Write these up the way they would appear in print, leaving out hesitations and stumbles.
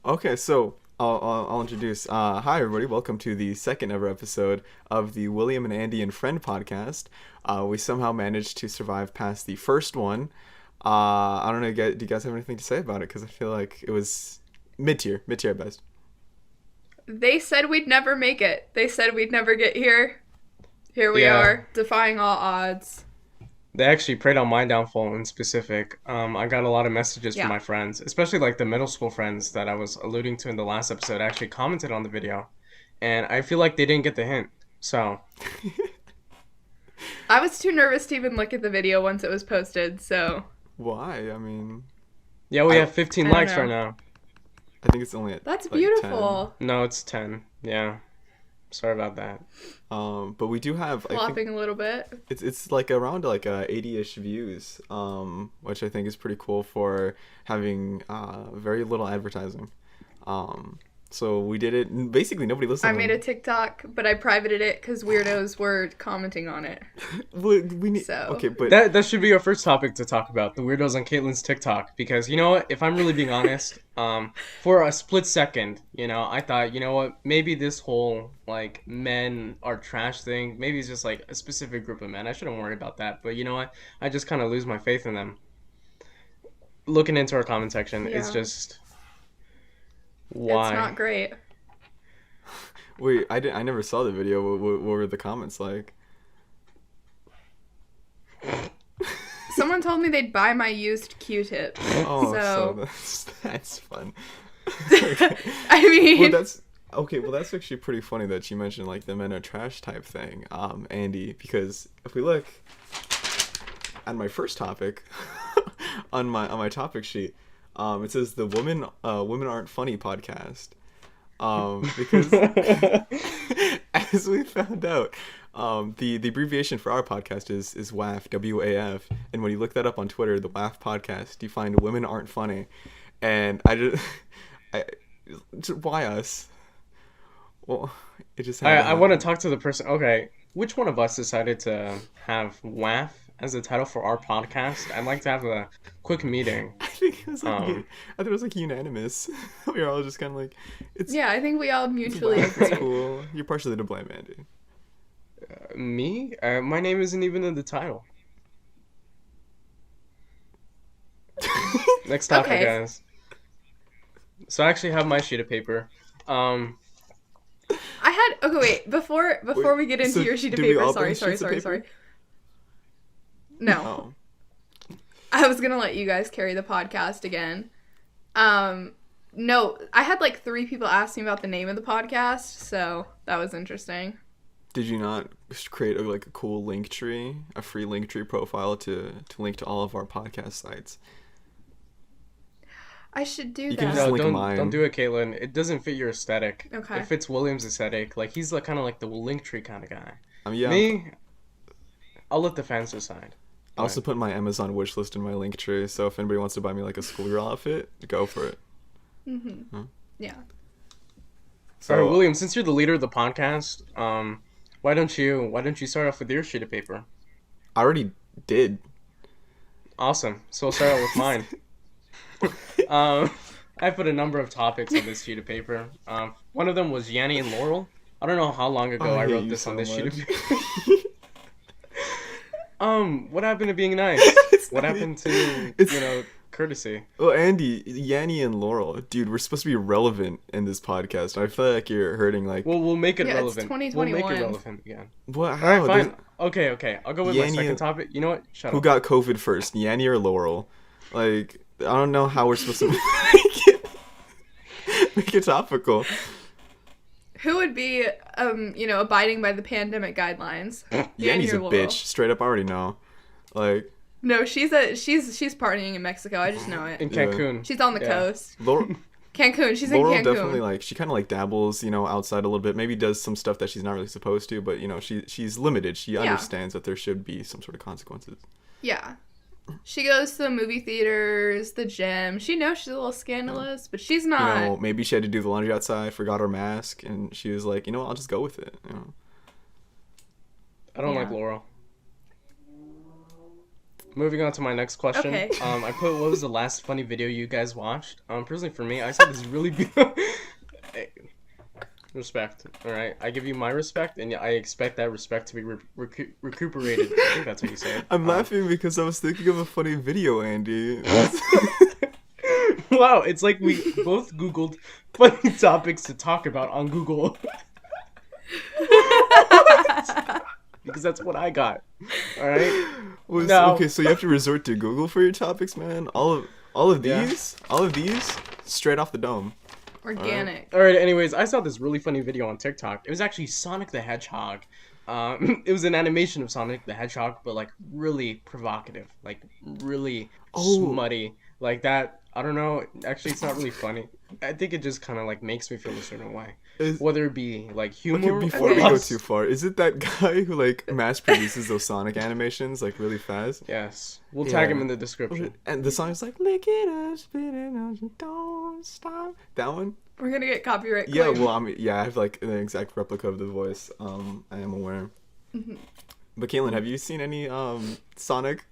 Okay, so I'll introduce. Hi, everybody. Welcome to the second ever episode of the William and Andy and Friend podcast. We somehow managed to survive past the first one. I don't know. Do you guys have anything to say about it? Because I feel like it was mid tier at best. They said we'd never make it. They said we'd never get here. Here we Yeah, are, defying all odds. they actually preyed on my downfall in specific. I got a lot of messages from Yeah. my friends, especially like the middle school friends that I was alluding to in the last episode, actually commented on the video, and I feel like they didn't get the hint. So, I was too nervous to even look at the video once it was posted, so Why? I mean, yeah, we I have 15 I don't likes right know. now. I think it's only at That's like 10. beautiful. No, it's 10. Yeah, sorry about that. But we do have. I think Flopping a little bit. it's like around like 80-ish views. Which I think is pretty cool for having very little advertising. So we did it. And basically, nobody I listened. made a TikTok, but I privated it because weirdos were commenting on it. We need. So, Okay, but That should be our first topic to talk about, the weirdos on Katelyn's TikTok. Because you know what? If I'm really being honest, for a split second, I thought, you know what? Maybe this whole like men are trash thing, maybe it's just like a specific group of men. I shouldn't worry about that. But you know what? I just kind of lose my faith in them. Looking into our comment section, it's yeah, just it's why. not great. wait, I never saw the video. What were the comments like? Someone told me they'd buy my used Q-tips. Oh, so So, that's fun. Okay. I Well, mean, that's okay. Well, that's actually pretty funny that you mentioned like the men are trash type thing, Andy. Because if we look at my first topic on my topic sheet, it says the women aren't funny podcast. Because as we found out, the abbreviation for our podcast is WAF, WAF, and when you look that up on Twitter, the WAF podcast, you find women aren't funny, and I just, I, why us? Well, it just I had to I want to happen. talk to the person. Okay, which one of us decided to have WAF as the title for our podcast? I'd like to have a quick meeting. I think it was like Um, I thought it was like unanimous. We were all just kind of like, it's yeah, I think we all it's mutually WAF, it's agreed. cool. You're partially to blame, Andy. Me? My name isn't even in the title. Next topic, Okay, guys. So I actually have my sheet of paper. Um, I had okay. Wait, before Wait, we get into so your sheet of did we paper, all sorry, bring sorry, sheets of sorry, paper? sorry. No, Oh. I was gonna let you guys carry the podcast again. Um, no, I had like three people ask me about the name of the podcast, so that was interesting. Did you not create like a cool link tree, a free link tree profile to link to all of our podcast sites? I should do You can just that. no, link don't mine. do it, Caitlin. It doesn't fit your aesthetic. Okay. It fits William's aesthetic. Like he's like kind of like the Linktree kind of guy. I mean, yeah, Me, I'll let the fans decide. I Go also ahead. put my Amazon wish list in my link tree, so if anybody wants to buy me like a schoolgirl outfit, go for it. Mhm. Huh? Yeah. All right, So William. Since you're the leader of the podcast, why don't you start off with your sheet of paper? I already did. Awesome. So I'll start out with mine. Um, I put a number of topics on this sheet of paper. One of them was Yanni and Laurel. I don't know how long ago I I hate wrote you this on so this sheet of much. paper. What happened to being nice? It's What not e- happened to, it's courtesy? well, Andy, Yanni, and Laurel, dude, we're supposed to be relevant in this podcast. I feel like you're hurting. Like, We'll make it Yeah, it's relevant. We'll make it 2021. relevant again. what? All How? right, fine. Okay. I'll go with my Yanni second and topic. You know what? Shut who up. got COVID first, Yanni or Laurel? Like, I don't know how we're supposed to make it topical. Who would be, abiding by the pandemic guidelines? Yanni Yanni's a or Laurel? bitch. Straight up, I already know. Like, No, she's partying in Mexico. I just know it. In yeah. Cancun. She's on the Yeah. coast. Laurel, Cancun. She's Laurel in definitely Cancun. like she kind of like dabbles, outside a little bit. Maybe does some stuff that she's not really supposed to, but she's limited. She Yeah. understands that there should be some sort of consequences. Yeah. She goes to the movie theaters, the gym. She knows she's a little scandalous, but she's not. Maybe she had to do the laundry outside, forgot her mask, and she was like, I'll just go with it. I don't like Yeah. Laurel. moving on to my next question. Okay. I put, what was the last funny video you guys watched? Personally for me, I saw this really beautiful... Respect, alright? I give you my respect, and I expect that respect to be recuperated. I think that's what you say. I'm laughing because I was thinking of a funny video, Andy. Wow, it's like we both Googled funny topics to talk about on Google. Because that's what I got. Alright? Okay, so you have to resort to Google for your topics, man? All of these? All of these? Straight off the dome. Organic. Alright, anyways, I saw this really funny video on TikTok. It was actually Sonic the Hedgehog. It was an animation of Sonic the Hedgehog, but like really provocative. Like really smutty. Like that, I don't know, actually it's not really funny. I think it just kind of like makes me feel a certain way. Whether it be like humor Before or we go too far, is it that guy who like mass produces those Sonic animations like really fast? Yes. We'll tag him in the description. And the song is like, lick it up, spit it out, you don't stop. That one? We're gonna get copyright Yeah, claim. well, I have like an exact replica of the voice. I am aware. Mm-hmm. But Katelyn, have you seen any Sonic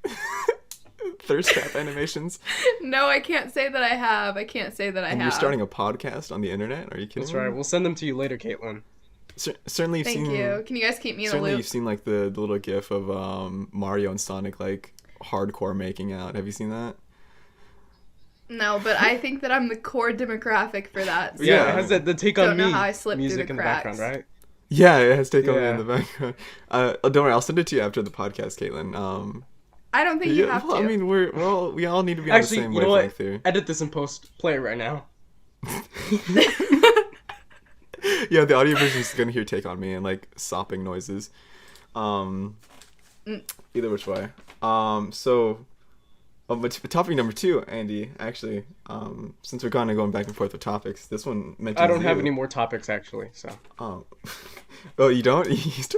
thirst trap animations? No, I can't say that I have. I can't say that I And have. you're starting a podcast on the internet? Are you kidding That's me? right. We'll send them to you later, Katelyn. Certainly you've Thank seen... you. Can you guys keep me in the Certainly loop? you've seen like the little gif of Mario and Sonic like hardcore making out. Have you seen that? No, but I think that I'm the core demographic for that. So Yeah, it has the Take don't on know Me how I slipped through music the in the background, cracks. right? Yeah, it has Take On Me Yeah. in the background. Don't worry, I'll send it to you after the podcast, Caitlin. I don't think you have to. I mean, we all need to be Actually, on the same you know what? wavelength here. Edit this and post. Play it right now. Yeah, the audio version is gonna hear Take On Me and like sopping noises. Either which way. But topic number 2, Andy, actually, since we're kind of going back and forth with topics, this one mentions I don't have you. any more topics, actually, so. Oh, you don't?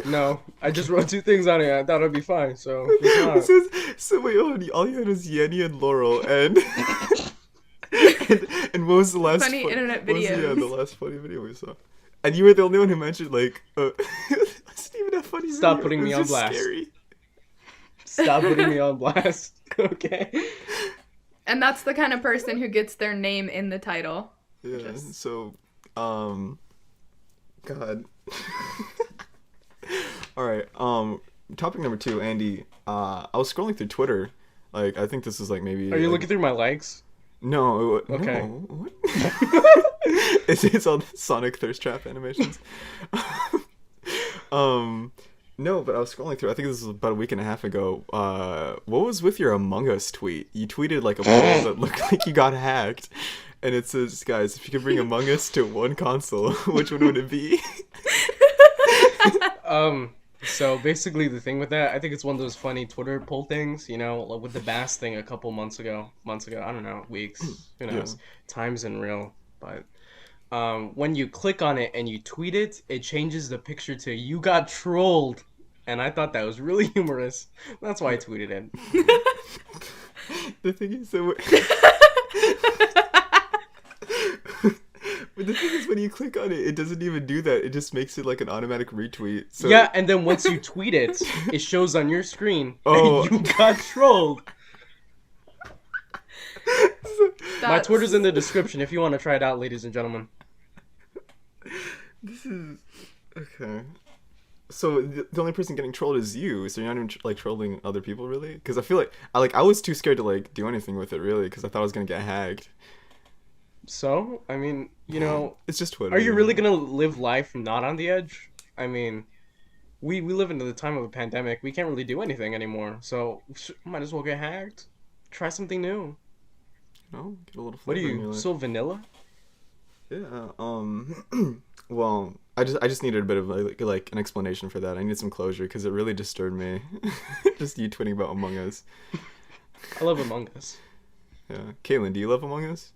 No, I just wrote 2 things on it. I thought it'd be fine, so. It's not. So wait, all you had was Yenny and Laurel, and and what was the last Funny internet what was videos. the last funny video we saw? And you were the only one who mentioned like, it wasn't even a funny Stop video. putting It me was on just blast. Scary. Stop putting me on blast. Okay. And that's the kind of person who gets their name in the title. Yeah. Just- So, God. All right. Topic number 2, Andy. I was scrolling through Twitter. Like, I think this is like maybe. Are you like, looking through my likes? No. Okay. No. What? It's all Sonic thirst trap animations. No, but I was scrolling through. I think this was about a week and a half ago. What was with your Among Us tweet? You tweeted like a poll that looked like you got hacked, and it says, "Guys, if you could bring Among Us to one console, which one would it be?" So basically the thing with that, I think it's one of those funny Twitter poll things, you know, like with the Bass thing a couple months ago, I don't know, weeks, who knows, time's unreal, but when you click on it and you tweet it, it changes the picture to "you got trolled," and I thought that was really humorous. That's why I tweeted it. The thing is, but the thing is, when you click on it, it doesn't even do that. It just makes it like an automatic retweet. So Yeah, and then once you tweet it, it shows on your screen Oh. that you got trolled. My That's- Twitter's in the description if you want to try it out, ladies and gentlemen. This is okay. So the only person getting trolled is you. So you're not even like trolling other people, really? Because I feel like I was too scared to like do anything with it, really, because I thought I was gonna get hacked. So, I mean, you know, It's just Twitter. are you really gonna live life not on the edge? I mean, we live into the time of a pandemic. We can't really do anything anymore. So, might as well get hacked. Try something new. No, get a little. What are flavor in your you, life. so vanilla? Yeah. Well, I just needed a bit of like an explanation for that. I need some closure because it really disturbed me. Just you tweeting about Among Us. I love Among Us. Yeah. Katelyn, do you love Among Us?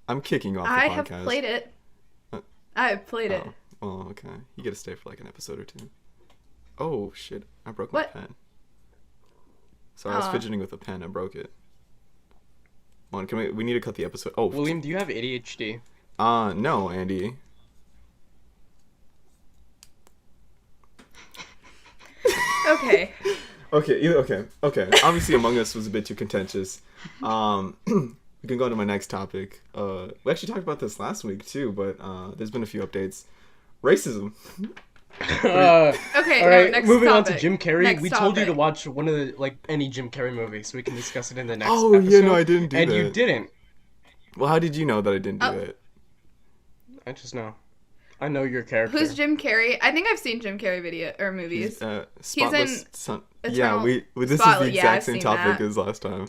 I'm kicking off the I podcast. have played it. Uh, I have played it. Oh, well, okay. You get to stay for like an episode or 2. Oh shit! I broke What? my pen. Sorry, I was Aw. fidgeting with a pen. I broke it. Come on, we need to cut the episode. Oh, William, do you have ADHD? No, Andy. Okay. Okay. Obviously, Among Us was a bit too contentious. We can go to my next topic. We actually talked about this last week too, but there's been a few updates. Racism. Okay, All right, next moving on to topic. Jim Carrey. Next We told you to topic. watch one of the any Jim Carrey movie, so we can discuss it in the next Oh, episode. yeah, no, I didn't do and that. you didn't. Well, how did you know that I didn't do Oh. that? I just know. I know your character. Who's Jim Carrey? I think I've seen Jim Carrey video or movies. Spotless in Son. Eternal Yeah, this is Spotlight. the Yeah, exact I've same seen topic that. as last time.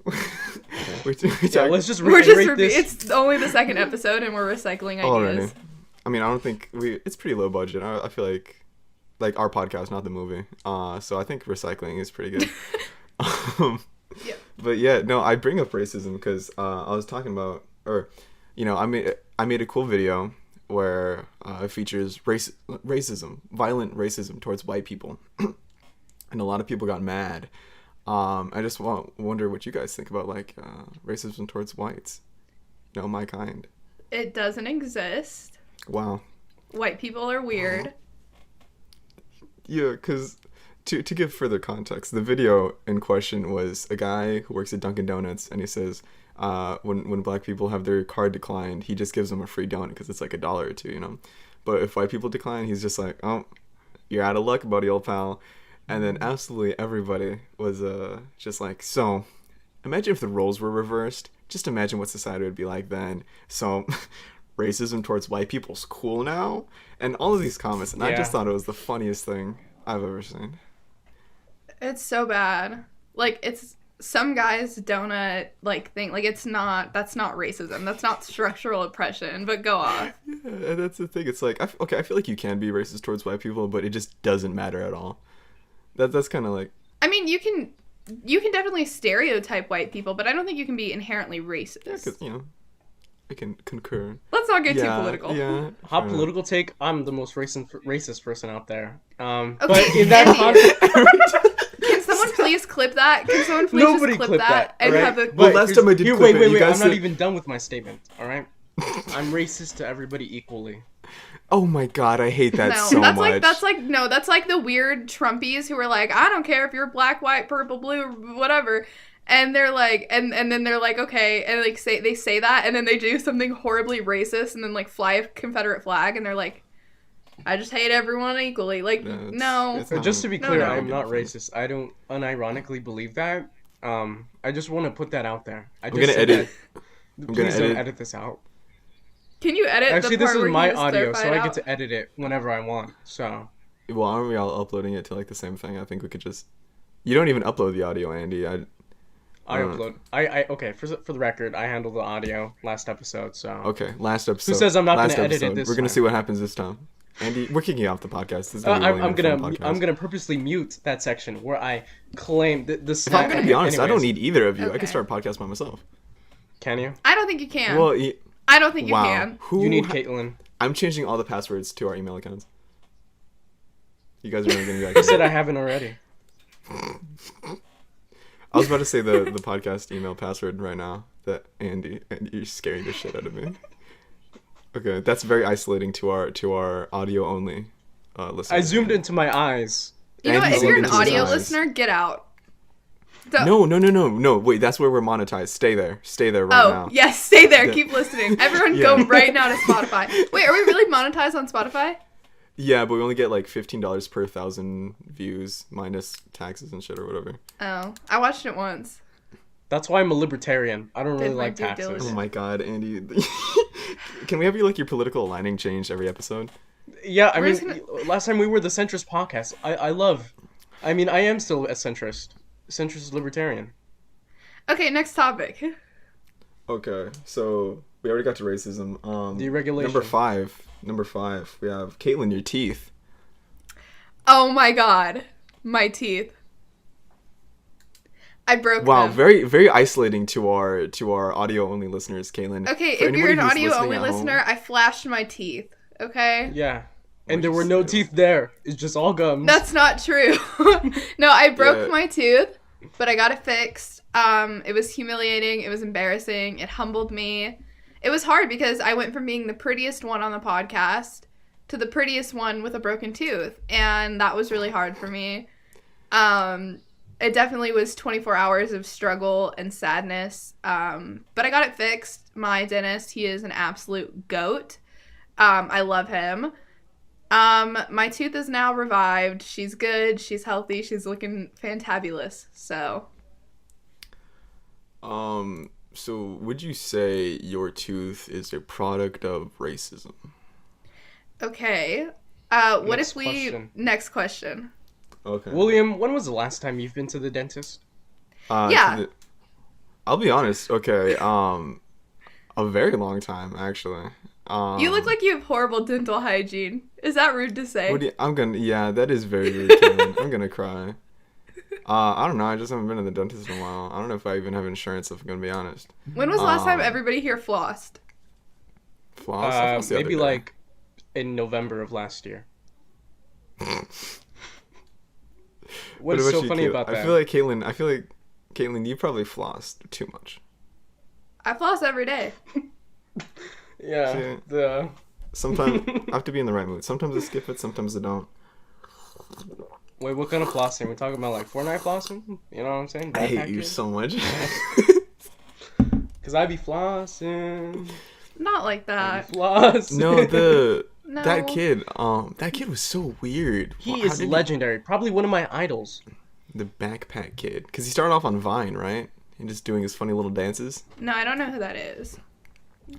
Yeah, let's just We're just rate this. it's only the second episode and we're recycling Already. ideas. I mean, I don't think it's pretty low budget. I feel like our podcast, not the movie. So I think recycling is pretty good. Yeah. But yeah, no, I bring up racism because I was talking about, or, I made a cool video where it features racism, violent racism towards white people, and a lot of people got mad. I just wonder what you guys think about racism towards whites. My kind. It doesn't exist. Wow. White people are weird. Yeah, because to give further context, the video in question was a guy who works at Dunkin' Donuts, and he says when black people have their card declined, he just gives them a free donut because it's like $1 or $2, But if white people decline, he's just like, oh, you're out of luck, buddy, old pal. And then absolutely everybody was just like, so imagine if the roles were reversed. Just imagine what society would be like then. So racism towards white people's cool now? And all of these comments, and I just thought it was the funniest thing I've ever seen. It's so bad. Like, it's some guy's donut thing. Like, that's not racism. That's not structural oppression. But go off. Yeah, and that's the thing. It's like, I feel like you can be racist towards white people, but it just doesn't matter at all. That's kind of like. I mean, you can definitely stereotype white people, but I don't think you can be inherently racist. Yeah, because I can concur. Let's not get too political. Yeah. Hot political take. I'm the most racist person out there. Okay, But in that Andy. context, Can someone please clip that? Can someone please nobody just clip that and alright? have a? Well, last time I did clip it, wait. you guys I'm not said- even done with my statement. All right. I'm racist to everybody equally. Oh my god, I hate that No, so that's much. that's like the weird Trumpies who are like, I don't care if you're black, white, purple, blue, whatever. And they're like, and then they're like, okay, and they say that, and then they do something horribly racist, and then fly a Confederate flag, and they're like, I just hate everyone equally. Like, No, no. it's So just to be clear, no. I am not racist. I don't unironically believe that. I just want to put that out there. I'm gonna edit. Please don't edit this out. Can you edit Actually, the this part is where my you just audio, clarify so it I get out? to edit it whenever I want. So Well, aren't we all uploading it to the same thing? I think we could just. You don't even upload the audio, Andy. I upload. I okay. For the record, I handled the audio last episode. So Okay, last episode. Who says I'm not last gonna edit it episode. this We're gonna time? see what happens this time. Andy, we're kicking you off the podcast. This is gonna be really I'm fun gonna podcast. purposely mute that section where I claim the. If I'm gonna be honest, I don't need either of you. I Okay. can start a podcast by myself. Can you? I don't think you can. Well, I don't think you wow. can. You need Katelyn. I'm changing all the passwords to our email accounts. You guys are really gonna be like. I said I haven't already. I was about to say the podcast email password right now. That Andy, and you're scaring the shit out of me. Okay, that's very isolating to our audio only listeners. I zoomed into my eyes. You know what? Andy's If you're an looking into his audio eyes. listener, get out. So- No. Wait, that's where we're monetized. Stay there right Oh, now. yes, stay there. Yeah. Keep listening. Everyone Yeah. go right now to Spotify. Wait, are we really monetized on Spotify? Yeah, but we only get like $15 per 1,000 views minus taxes and shit or whatever. Oh, I watched it once. That's why I'm a libertarian. I don't Did really my like due taxes. diligence. Oh my god, Andy. Can we have you your political aligning changed every episode? Yeah, I We're mean, just last time we were the centrist podcast. I am still a centrist. Centrist libertarian. Okay, next topic. Okay, so we already got to racism. Deregulation. Number five. We have Katelyn, your teeth. Oh my god. My teeth. I broke Wow, them. very very isolating to our audio only listeners, Katelyn. Okay, For if you're anybody an who's audio listening only at home- listener, I flashed my teeth. Okay? Yeah. And What'd there you were no say? teeth there. It's just all gums. That's not true. No, I broke Yeah. my tooth, but I got it fixed. It was humiliating. It was embarrassing. It humbled me. It was hard because I went from being the prettiest one on the podcast to the prettiest one with a broken tooth, and that was really hard for me. It definitely was 24 hours of struggle and sadness. But I got it fixed. My dentist, he is an absolute goat. I love him. My tooth is now revived. She's good. She's healthy. She's looking fantabulous. So. So would you say your tooth is a product of racism? Okay. What Next if we... question. Next question. Okay. William, when was the last time you've been to the dentist? Yeah. I'll be honest. Okay. A very long time, actually. You look like you have horrible dental hygiene. Is that rude to say? Yeah, that is very rude, Katelyn. I'm gonna cry. I don't know. I just haven't been to the dentist in a while. I don't know if I even have insurance, if I'm gonna be honest. When was the last time everybody here flossed? Floss? I flossed the Maybe other day. like in November of last year. What What's about so you, funny Katelyn? about that? I feel like Katelyn, you probably flossed too much. I floss every day. Yeah. See? Sometimes I have to be in the right mood. Sometimes I skip it, sometimes I don't. Wait, what kind of flossing? We're talking about like Fortnite flossing? You know what I'm saying? I hate Backpack you kid? so much. Cause I be flossing. Not like I that. be flossing. No, No. that kid was so weird. He How is did legendary. Probably one of my idols. The backpack kid, because he started off on Vine, right? And just doing his funny little dances. No, I don't know who that is.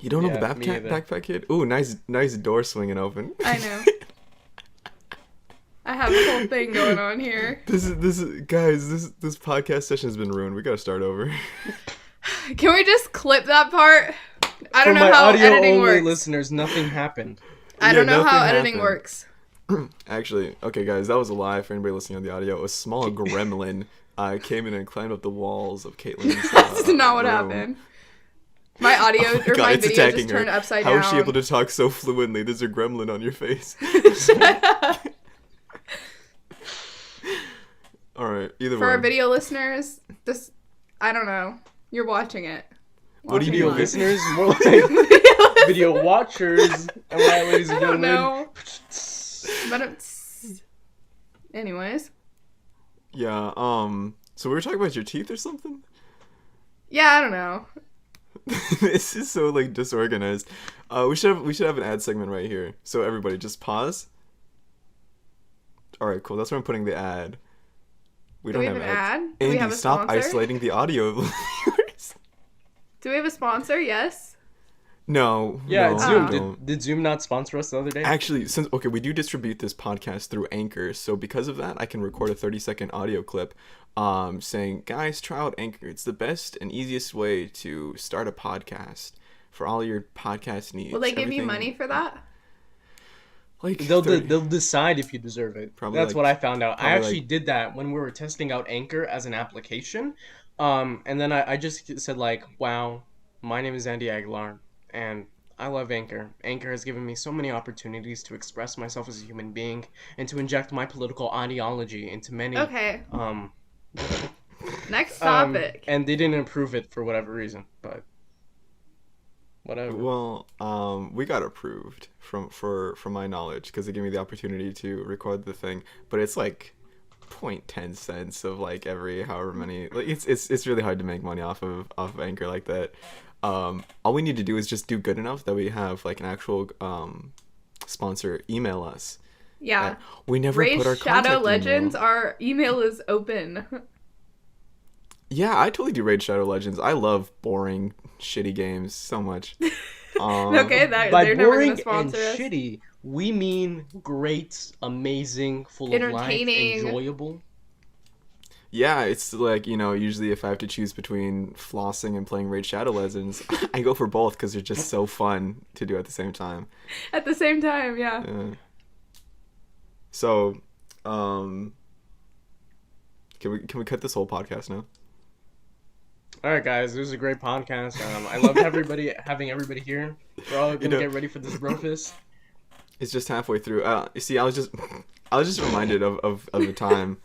You don't know Yeah, the me either. backpack kid? Ooh, nice door swinging open. I know. I have a whole thing going on here. This podcast session has been ruined. We gotta start over. Can we just clip that part? I don't For know my how audio editing only works. listeners, nothing happened. I don't know how nothing editing happened. works. Actually, okay, guys, that was a lie for anybody listening on the audio. A small gremlin came in and climbed up the walls of Caitlin's. That's not what room. happened. My audio Oh or God, my it's video attacking just turned her. upside How down. is she able to talk so fluently? There's a gremlin on your face. All right, either For way. our video listeners, this I don't know. You're watching it. What do you Video do, Watching listeners, more like video watchers. Am I right, ladies and I don't gentlemen? know. But it's... Anyways. Yeah. So we were talking about your teeth or something. Yeah, I don't know. This is so like disorganized. We should have an ad segment right here. So everybody, just pause. All right, cool. That's where I'm putting the ad. We Do don't we have have an ads. ad? Do we Andy, have a stop sponsor? isolating the audio of the viewers. Do we have a sponsor? Yes. No. Yeah, no, it's we Zoom. don't. Did Zoom not sponsor us the other day? Actually, we do distribute this podcast through Anchor, so because of that, I can record a 30-second audio clip, saying, "Guys, try out Anchor. It's the best and easiest way to start a podcast for all your podcast needs." Will they give you Everything- money for that? Like They'll 30 they'll decide if you deserve it. Probably That's like- what I found out. I probably actually like- did that when we were testing out Anchor as an application. And then I just said like, wow, my name is Andy Aguilar, and I love Anchor. Anchor has given me so many opportunities to express myself as a human being and to inject my political ideology into many. Okay. Um, Next topic. and they didn't approve it for whatever reason, but whatever. Well, we got approved from my knowledge because they gave me the opportunity to record the thing, but it's like 0.10 cents of like every however many. Like it's really hard to make money off of Anchor like that. All we need to do is just do good enough that we have like an actual sponsor email us. Yeah. We never Raise put our Shadow contact Legends. email. Our email is open. Yeah, I totally do Raid Shadow Legends. I love boring, shitty games so much. Okay, By they're never boring gonna sponsor and us. shitty, we mean great, amazing, full of life, Entertaining. enjoyable. Yeah, it's like, usually if I have to choose between flossing and playing Raid Shadow Legends, I go for both because they're just so fun to do at the same time. At the same time, yeah. Yeah. So, can we cut this whole podcast now? All right, guys, this was a great podcast. I loved having everybody here. We're all gonna get ready for this brofist. It's just halfway through. You see, I was just reminded of a time,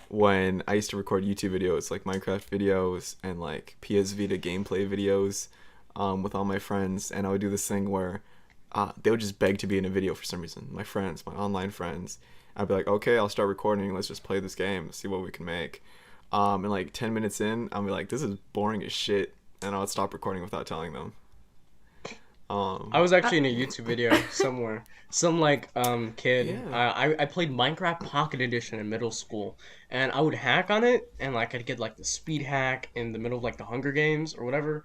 when I used to record YouTube videos, like Minecraft videos and like PS Vita gameplay videos, with all my friends, and I would do this thing where they would just beg to be in a video for some reason. My friends, my online friends. I'd be like, okay, I'll start recording. Let's just play this game, see what we can make. And like 10 minutes in, I'll be like, this is boring as shit, and I would stop recording without telling them. I was actually in a YouTube video somewhere. Some like kid. Yeah. I played Minecraft Pocket Edition in middle school, and I would hack on it, and like I'd get like the speed hack in the middle of like the Hunger Games or whatever,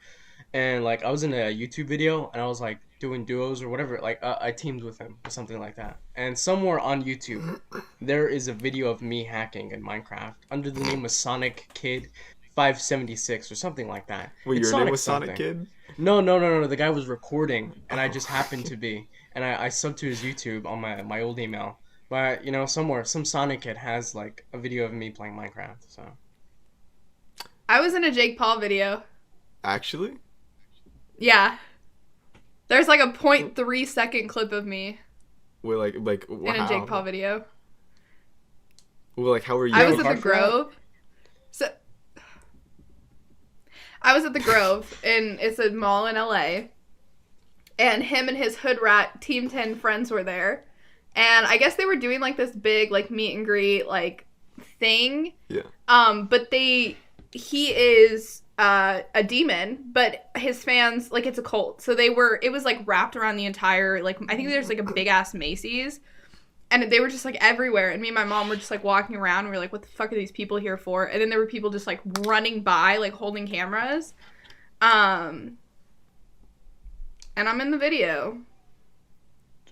and like I was in a YouTube video, and I was like doing duos or whatever. Like I teamed with him or something like that. And somewhere on YouTube, there is a video of me hacking in Minecraft under the name of Sonic Kid 576 or something like that. Wait, It's your name was something. Sonic Kid? No. The guy was recording, and I just happened to be, and I subbed to his YouTube on my old email. But somewhere some Sonic kid has like a video of me playing Minecraft. So I was in a Jake Paul video. Actually? Yeah. There's like a 0.3 second clip of me Wait, like in a Jake Paul video. Well, like, how were you? I was at hard the for that? Grove. So I was at the Grove, and it's a mall in LA. And him and his hood rat Team 10 friends were there. And I guess they were doing like this big like meet and greet like thing. Yeah. But he is a demon, but his fans, like, it's a cult. So it was like wrapped around the entire, like, I think there's like a big ass Macy's. And they were just like everywhere. And me and my mom were just like walking around. And we were like, what the fuck are these people here for? And then there were people just like running by, like holding cameras. And I'm in the video.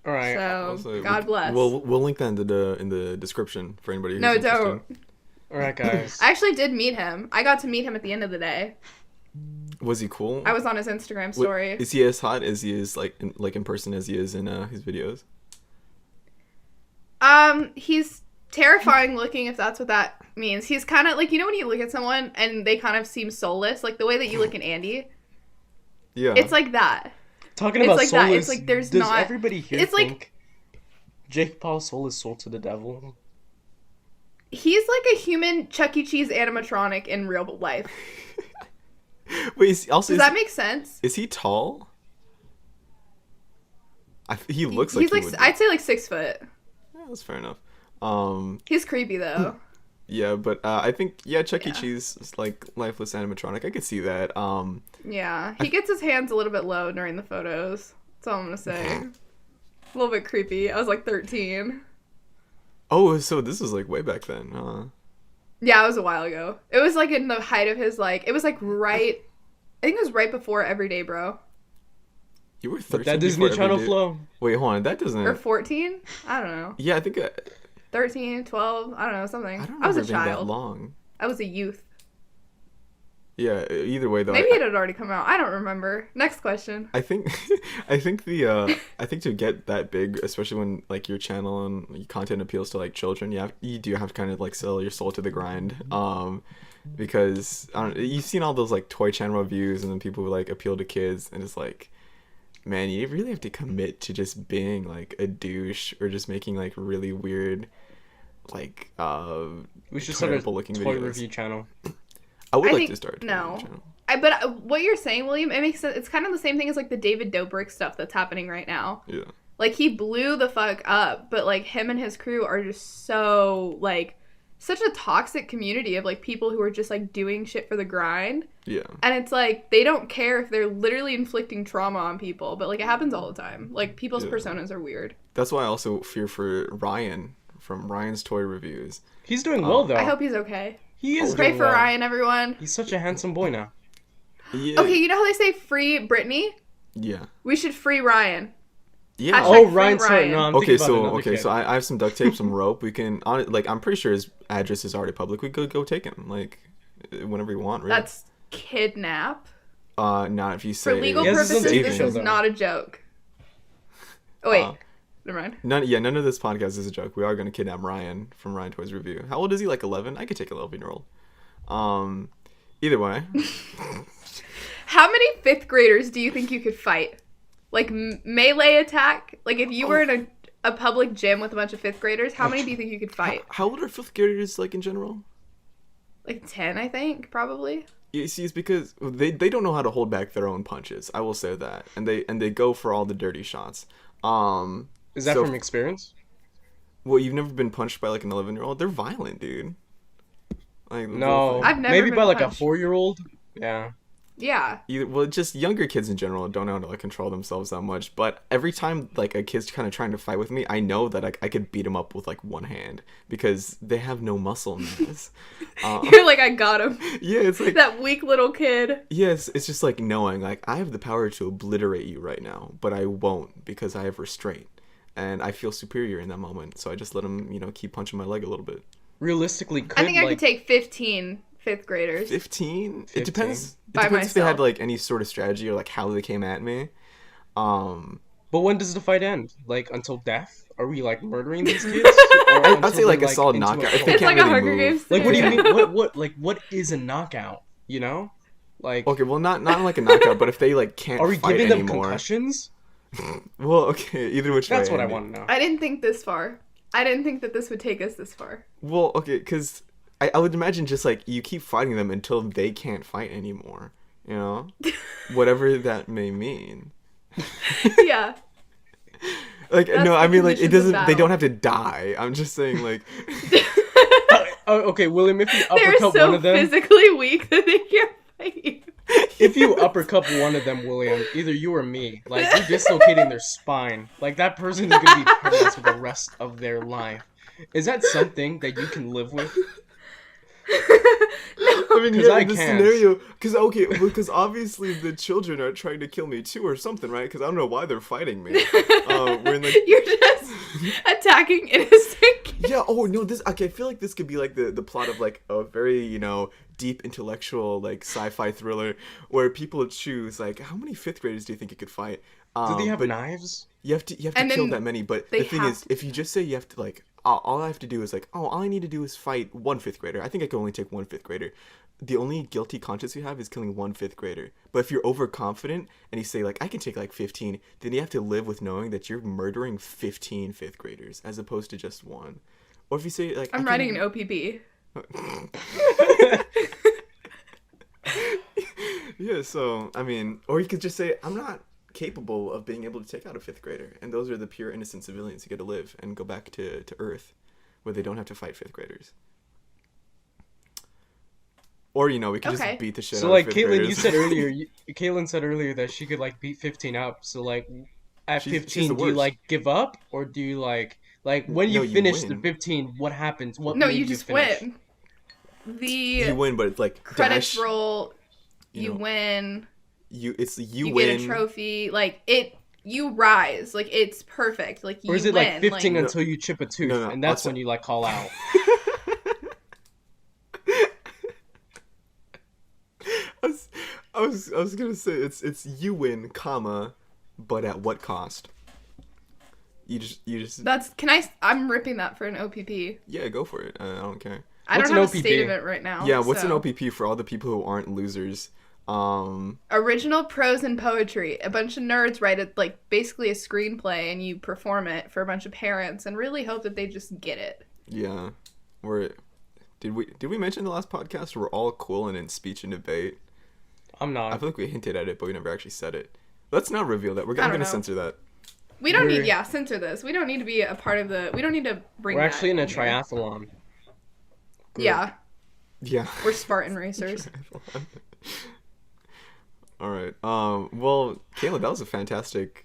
all right. So Also, God bless. We'll link that in the description for anybody who's No, interested. don't. All right, guys. I actually did meet him. I got to meet him at the end of the day. Was he cool? I was on his Instagram story. Is he as hot as he is like in person as he is in his videos? He's terrifying looking, if that's what that means. He's kind of like, when you look at someone and they kind of seem soulless, like the way that you look at Andy. Yeah. It's like that. Talking It's about like that. soulless, It's like there's does not- everybody here it's like- think Jake Paul's soul is sold to the devil? He's like a human Chuck E. Cheese animatronic in real life. Wait, Does that make sense? is he tall? He looks like He's he like, would be. I'd say like 6 foot. Yeah, that's fair enough. He's creepy though. Yeah, but I think Chuck E. Yeah. Cheese is like lifeless animatronic. I could see that. Yeah, he gets his hands a little bit low during the photos. That's all I'm gonna say. A little bit creepy. I was like 13. Oh, so this was like way back then. Yeah, it was a while ago. It was like in the height of his like. It was like right. I think it was right before Everyday Bro. You were 13 But that Disney before Channel Everyday- flow. Wait, hold on. That doesn't. Or 14? I don't know. Yeah, I think 13, 12, I don't know, something. I don't I was remember a it being that child. long. I was a youth. Yeah. Either way, though. Maybe it had already come out. I don't remember. Next question. I think I think to get that big, especially when like your channel and your content appeals to like children, you do have to kind of like sell your soul to the grind. Because I don't, you've seen all those like toy channel reviews and then people who like appeal to kids, and it's like, man, you really have to commit to just being like a douche or just making like really weird like We should start a terrible looking toy videos. review channel. I would I like think- to start a no. review channel. But what you're saying, William, it makes sense. It's kind of the same thing as like the David Dobrik stuff that's happening right now. Yeah. Like he blew the fuck up, but like him and his crew are just so like such a toxic community of like people who are just like doing shit for the grind. Yeah. And it's like they don't care if they're literally inflicting trauma on people, but like it happens all the time. Like people's Yeah. personas are weird. That's why I also fear for Ryan from Ryan's Toy Reviews. He's doing well though. I hope he's okay. he is. Pray doing for well. Ryan, everyone. He's such a handsome boy now. Yeah. Okay, you know how they say free Britney? Yeah. We should free Ryan. Yeah. Hashtag Oh, free Ryan. Sorry, Ryan. no, I'm Okay, thinking about so another kid. I have some duct tape, some rope. We can I'm pretty sure his address is already public. We could go take him like whenever you want. Really. That's kidnap. Not if you say For legal He has his own purposes, TV this show, is though. not a joke. Oh, wait. Uh, Never mind. None of this podcast is a joke. We are going to kidnap Ryan from Ryan Toys Review. How old is he? Like 11? I could take a 11-year-old. Either way. How many 5th graders do you think you could fight? Like melee attack? Like if you were in a public gym with a bunch of 5th graders, how many do you think you could fight? How old are 5th graders like in general? Like 10, I think, probably. You see, it's because they don't know how to hold back their own punches. I will say that, and they go for all the dirty shots. Is that So- from experience? Well, you've never been punched by like an 11-year-old? They're violent, dude. Like, No. I've never Maybe been by like punched. a 4-year-old. Yeah. Yeah. well, just younger kids in general don't know how to like control themselves that much. But every time like a kid's kind of trying to fight with me, I know that I could beat him up with like one hand because they have no muscle mass. You're like, I got him. Yeah, it's like That weak little kid. yes, it's just like knowing like I have the power to obliterate you right now, but I won't because I have restraint, and I feel superior in that moment. So I just let him, keep punching my leg a little bit. Realistically, could I think I like could take 15 fifth graders. 15? 15. It depends. It By depends if they had myself. like any sort of strategy or like how they came at me. But when does the fight end? Like until death? Are we like murdering these kids? Or I'd until say like they're, a solid into knockout. If they coma? It's can't like a really Hunger move. Games. Like, what do you scenario. mean? What is a knockout? You know, like, Okay, well not like a knockout, but if they like can't are we fight giving them anymore. concussions? Well, okay, either which way. That's what I Andy. want to know. I didn't think this far. I didn't think that this would take us this far. Well, okay, because I would imagine just like you keep fighting them until they can't fight anymore. Whatever that may mean. Yeah. Like That's no, the I mean like it conditions of doesn't. They battle. don't have to die. I'm just saying like. Oh, okay, William, if you They're uppercut so one of them, physically weak that they can't fight. if you uppercut one of them, William, either you or me, like you're dislocating their spine. Like that person is gonna be paralyzed for the rest of their life. Is that something that you can live with? I mean, 'Cause yeah, I in the can't. scenario, because obviously the children are trying to kill me too or something, right? Because I don't know why they're fighting me. We're in like, You're just attacking innocent kids. yeah. Oh no, this. Okay, I feel like this could be like the plot of like a very deep intellectual like sci-fi thriller where people choose like how many fifth graders do you think you could fight? Do they have but knives? You have to And kill then that many. But they the thing have is, to if you just say you have to like. All I have to do is like, all I need to do is fight one fifth grader. I think I can only take one fifth grader. The only guilty conscience you have is killing one fifth grader. But if you're overconfident and you say like, I can take like 15, then you have to live with knowing that you're murdering 15 fifth graders as opposed to just one. Or if you say like, I'm writing an OPP. Yeah, so I mean, or you could just say, I'm not capable of being able to take out a fifth grader, and those are the pure innocent civilians who get to live and go back to Earth where they don't have to fight fifth graders. Or we could Okay. just beat the shit So out like of fifth Katelyn, graders. you said earlier, Katelyn said earlier that she could like beat 15 up. So like at She's 15, the do you worst. like give up or do you like when No, you you finish the win. 15? What happens? What No, made you just finish? win. The you win, but it's like credits dash, roll. you You know, win. you You win. get a trophy. Like it. You rise. Like it's perfect. Like you Or is it win. like 15 like, until you chip a tooth, No, and that's I'll when you like call out? I was gonna say it's you win, comma, but at what cost? You just That's. Can I? I'm ripping that for an OPP. yeah, go for it. I don't care. I What's don't an have a OPP? state of it right now. Yeah, what's so. an OPP for all the people who aren't losers? Original prose and poetry. A bunch of nerds write it like basically a screenplay, and you perform it for a bunch of parents, and really hope that they just get it. Yeah, did we mention in the last podcast we're all cool and in speech and debate? I'm I not. feel like we hinted at it, but we never actually said it. Let's not reveal that. I'm don't gonna know. censor that. We don't We're- need censor this. We don't need to be a part of the. We don't need to bring. We're that actually in a here. triathlon. group. Yeah, Yeah. we're Spartan racers. All right. Well, Kayla, that was a fantastic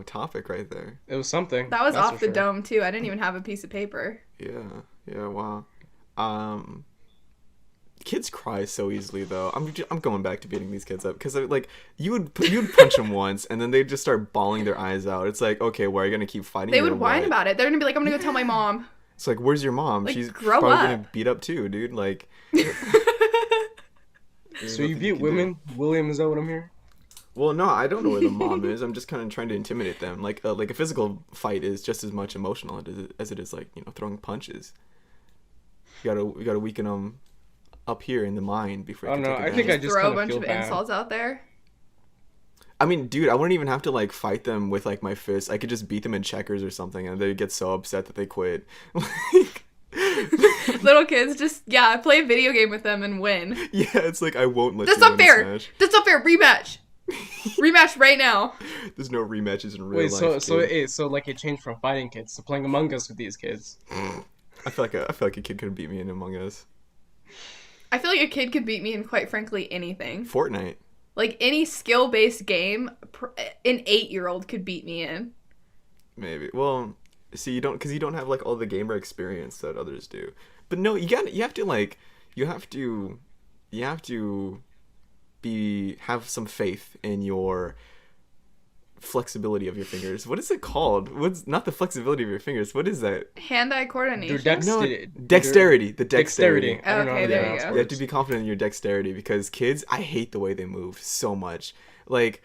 topic right there. It was something. That was that's off for the sure. dome too. I didn't even have a piece of paper. Yeah. Yeah. Wow. Kids cry so easily though. I'm going back to beating these kids up because like you would punch them once and then they'd just start bawling their eyes out. It's like, okay, well, are you gonna keep fighting? They or would whine what? about it. They're gonna be like, "I'm gonna go tell my mom." It's like, where's your mom? Like, She's grow probably up. gonna beat up too, dude. Like. So you beat women, William? Is that what I'm hearing? Well, no, I don't know where the mom is. I'm just kind of trying to intimidate them. Like a physical fight is just as much emotional as it is like throwing punches. You gotta weaken them up here in the mind before. I You don't can know. take I think advantage. I just throw a kinda bunch feel of bad. insults out there. I mean, dude, I wouldn't even have to like fight them with like my fists. I could just beat them in checkers or something, and they'd get so upset that they quit. Like, Little kids, just, play a video game with them and win. Yeah, it's like, I won't let That's you not win fair. Smash. That's not fair. Rematch. Rematch right now. There's no rematches in real Wait, life. so like it changed from fighting kids to playing Among Us with these kids. I feel like a kid could beat me in Among Us. I feel like a kid could beat me in, quite frankly, anything. Fortnite. Like, any skill-based game, an 8-year-old could beat me in. Maybe. Well, see, you don't have like all the gamer experience that others do. But no, you have to have some faith in your flexibility of your fingers. What is it called? What's not the flexibility of your fingers? What is that? Hand-eye coordination. Dexterity. The dexterity. I don't know Okay, how to there you pronounce go. You have to be confident in your dexterity because kids, I hate the way they move so much. Like,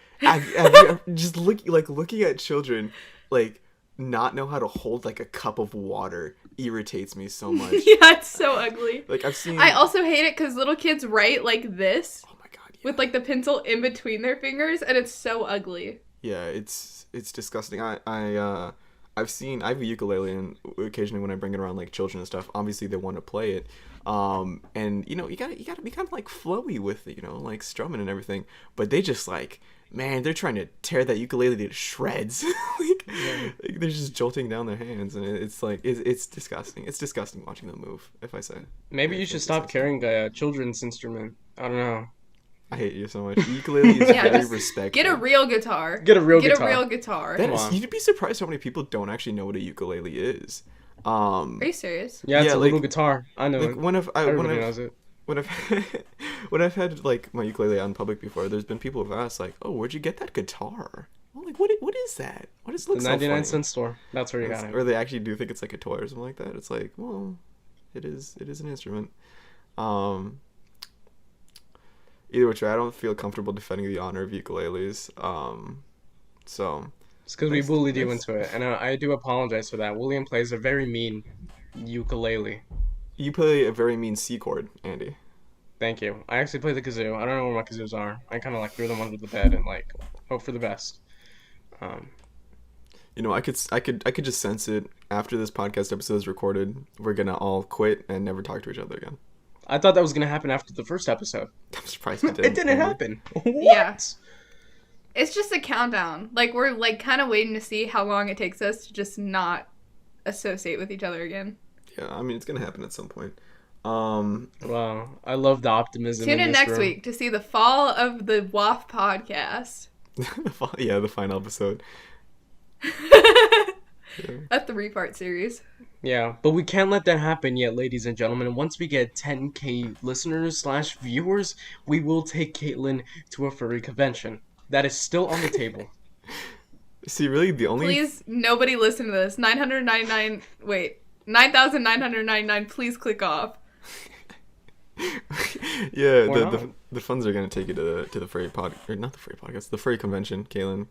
just looking at children, like, not know how to hold like a cup of water irritates me so much. Yeah, it's so ugly. Like, I've seen. I also hate it because little kids write like this. Oh my god. Yeah. With like the pencil in between their fingers, and it's so ugly. Yeah, it's disgusting. I have a ukulele, and occasionally when I bring it around like children and stuff, obviously they want to play it. And you gotta be kind of like flowy with it, like strumming and everything. But they just like, man, they're trying to tear that ukulele to shreds. Like, they're just jolting down their hands, and it's like it's disgusting. It's disgusting watching them move. If I say. Maybe you should stop carrying a children's instrument. I don't know. I hate you so much. Ukulele is very respectful. Get a real guitar. Get a real guitar. You'd be surprised how many people don't actually know what a ukulele is. Are you serious? Yeah, it's a like, little guitar. I know it. Everybody knows it. When I've had like my ukulele out in public before, there's been people who've asked like, "Oh, where'd you get that guitar?" I'm like, "What is that? Why does it look The so 99-cent store. That's where you got it. Or they actually do think it's like a toy or something like that. It's like, well, it is an instrument. Either which way, I don't feel comfortable defending the honor of ukuleles. So. It's because we bullied you into it, and I do apologize for that. William plays a very mean ukulele. You play a very mean C chord, Andy. Thank you. I actually play the kazoo. I don't know where my kazoos are. I kind of like threw them under the bed and like hope for the best. I could just sense it. After this podcast episode is recorded, we're gonna all quit and never talk to each other again. I thought that was gonna happen after the first episode. I'm surprised it didn't. It didn't happen. What? Yeah. It's just a countdown. Like, we're like kind of waiting to see how long it takes us to just not associate with each other again. Yeah, I mean, it's gonna happen at some point. Wow, I love the optimism. Tune in this next room. week to see the fall of the WAF podcast. Yeah, the final episode. A 3-part series. Yeah, but we can't let that happen yet, ladies and gentlemen. Once we get 10K listeners/viewers, we will take Katelyn to a furry convention. That is still on the table. See, really, the only... Please, nobody listen to this. 9,999, please click off. Yeah, Or the funds are gonna take you to the furry or not the furry podcast, the furry convention, Katelyn.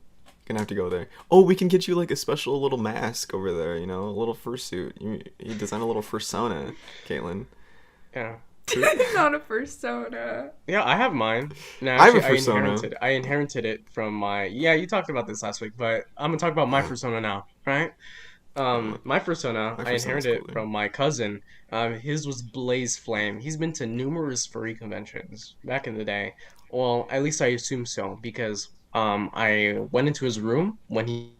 Gonna have to go there. Oh, we can get you like a special little mask over there, a little fursuit. You design a little fursona, Katelyn. Yeah. Not a persona. Yeah, I have mine. No, I have a actually, fursona. I inherited it from my... Yeah, you talked about this last week, but I'm gonna talk about my fursona now, right? My fursona, I inherited it from my cousin. His was Blaze Flame. He's been to numerous furry conventions back in the day. Well, at least I assume so, because I went into his room when he...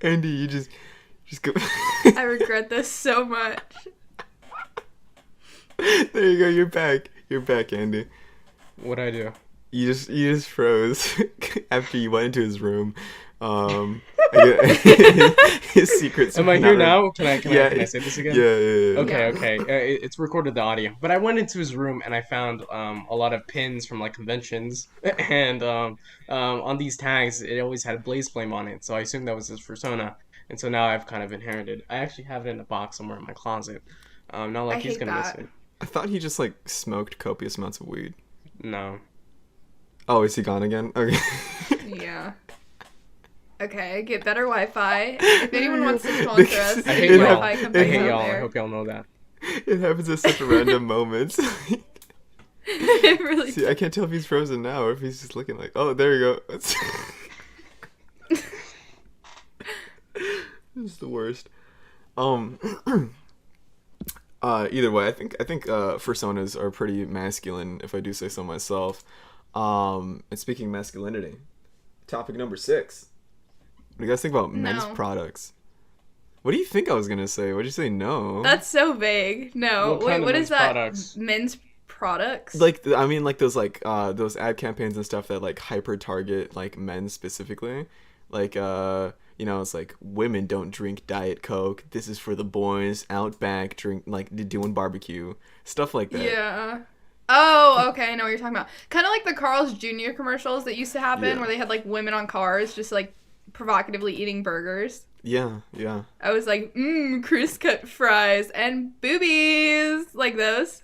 Andy, you just go... I regret this so much. There you go, you're back. You're back, Andy. What'd I do? You just froze after you went into his room. His secrets. Am I here now? Can I say this again? Yeah. Okay. It's recorded the audio. But I went into his room and I found a lot of pins from like conventions, and on these tags it always had Blaze Flame on it. So I assumed that was his persona, and so now I've kind of inherited. I actually have it in a box somewhere in my closet. Not like he's gonna miss it. I thought he just like smoked copious amounts of weed. No. Oh, is he gone again? Okay. Yeah. Okay, get better Wi-Fi. If anyone wants to sponsor us, I hate get y'all. Wi-Fi I companies hate out y'all. I there. hope y'all know that. It happens at such random moments. It really See, I can't tell if he's frozen now or if he's just looking like, oh, there you go. This is the worst. Either way, I think personas are pretty masculine, if I do say so myself. And speaking of masculinity, topic number 6. What do you guys think about men's products? What do you think I was gonna say? What'd you say? No. That's so vague. No. What kind of what men's is that? products? Men's products? Like, I mean, like those those ad campaigns and stuff that like hyper target like men specifically. Like, you know, it's like, women don't drink Diet Coke. This is for the boys. Outback drink, like, doing barbecue. Stuff like that. Yeah. Oh, okay. I know what you're talking about. Kind of like the Carl's Jr. commercials that used to happen where they had, like, women on cars just, like, provocatively eating burgers. Yeah, yeah. I was like, crisp cut fries and boobies. Like those.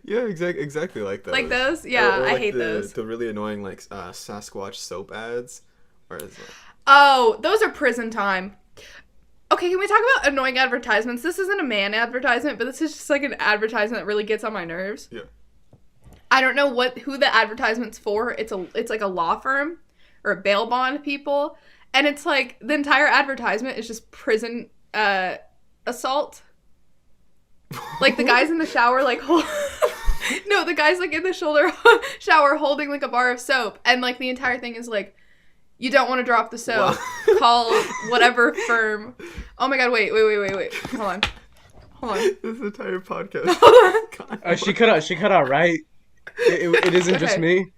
Yeah, exactly like those. Like those? Yeah, or I like hate those. The really annoying, like, Sasquatch soap ads. Or is it... Oh, those are prison time. Okay, can we talk about annoying advertisements? This isn't a man advertisement, but this is just like an advertisement that really gets on my nerves. Yeah. I don't know who the advertisement's for. It's like a law firm or bail bond people, and it's like the entire advertisement is just prison assault. Like the guys in the shower like no, the guys like in the shower holding like a bar of soap, and like the entire thing is like, you don't want to drop the soap. Wow. Call whatever firm. Oh my god, wait. Hold on. This entire podcast. Hold on. She cut out right. It isn't just me.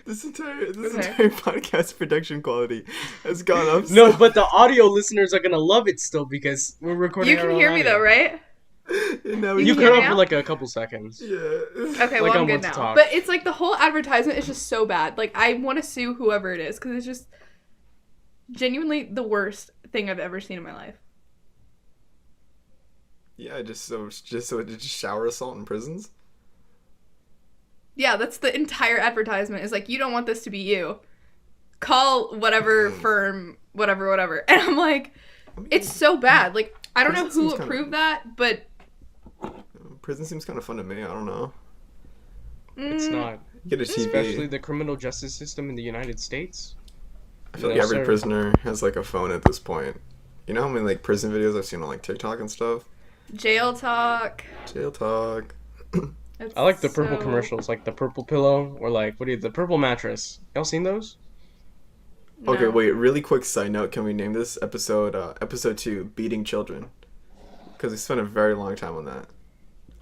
This entire podcast production quality has gone up. No, but the audio listeners are gonna love it still because we're recording. You can hear me though, right? You You can cut hear me out now? for like a couple seconds. Yeah. Okay, Like well, I I'm good want to now. talk. But it's like the whole advertisement is just so bad. Like, I want to sue whoever it is because it's just genuinely the worst thing I've ever seen in my life. Yeah, just shower assault in prisons. Yeah, that's the entire advertisement. Is like, you don't want this to be you. Call whatever firm, whatever. And I'm like, it's so bad. Like, I don't know Prison who seems approved that, but Prison seems kind of fun to me. I don't know. It's not. Get a TV. Especially the criminal justice system in the United States. I feel like No, every sir. prisoner has like a phone at this point. You know how many like prison videos I've seen on like TikTok and stuff? jail talk. Jail talk. It's I like the purple so- commercials, like the purple pillow or like the purple mattress. Y'all seen those? Okay, No. wait. Really quick side note. Can we name this episode episode 2, Beating Children? Because we spent a very long time on that.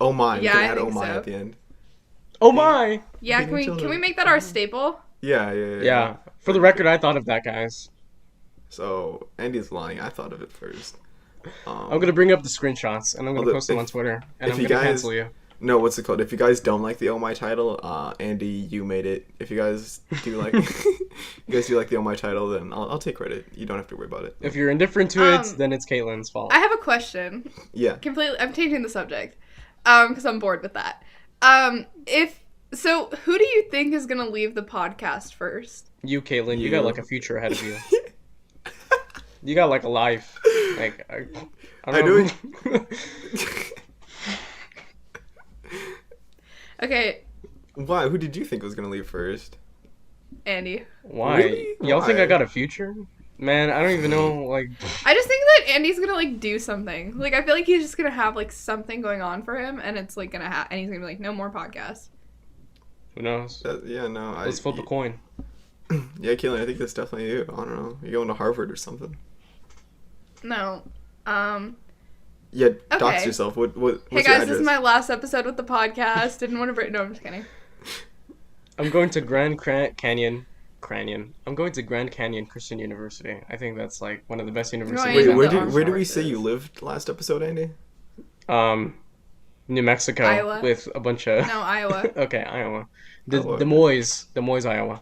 Oh my! Yeah, we I can add think oh my so. at the end. Oh my! Yeah, Beating can we children. make that our staple? Yeah. Yeah. For the record, I thought of that, guys. So Andy's lying. I thought of it first. I'm gonna bring up the screenshots and I'm gonna Although post them if- on Twitter and if I'm you gonna guys- cancel you. No, what's it called? If you guys don't like the Oh My title, Andy, you made it. If you guys do like, the Oh My title, then I'll take credit. You don't have to worry about it. If you're indifferent to it, Um, then it's Katelyn's fault. I have a question. Yeah. Completely, I'm changing the subject, because I'm bored with that. Who do you think is gonna leave the podcast first? You, Katelyn, you You. got like a future ahead of you. You got like a life. Like I I don't do know. Okay, Why? Who did you think was gonna leave first? Andy. Why? Really? Y'all think I Why? got a future? Man, I don't even know. Like, I just think that Andy's gonna like do something. Like, I feel like he's just gonna have like something going on for him, and it's like gonna and he's gonna be like, no more podcasts. who knows? Yeah, no. Let's flip a coin. Yeah, Katelyn, I think that's definitely you. I don't know. You're going to Harvard or something. No. Yeah, dox Okay. yourself. What's Hey your guys, address? this is my last episode with the podcast. Didn't want to break. No, I'm just kidding. I'm going to Grand Canyon. I'm going to Grand Canyon Christian University. I think that's like one of the best universities. Wait, Wait, where the did armed where did we say forces. you lived last episode, Andy? New Mexico Iowa. with a bunch of. No, Iowa. Okay, Iowa. Iowa. Des Moines, Iowa.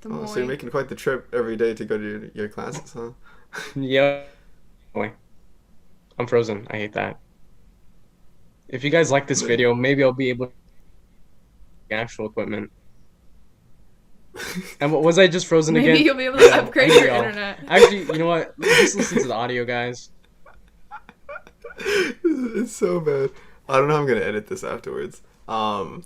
Des Oh, so you're Moines. making quite the trip every day to go to your classes, huh? Yeah. Boy. I'm frozen. I hate that. If you guys like this video, maybe I'll be able to get actual equipment. And was I just frozen Maybe again? you'll be able to upgrade Maybe your I'll- internet. Actually, you know what? Just listen to the audio, guys. It's so bad. I don't know how I'm gonna edit this afterwards. I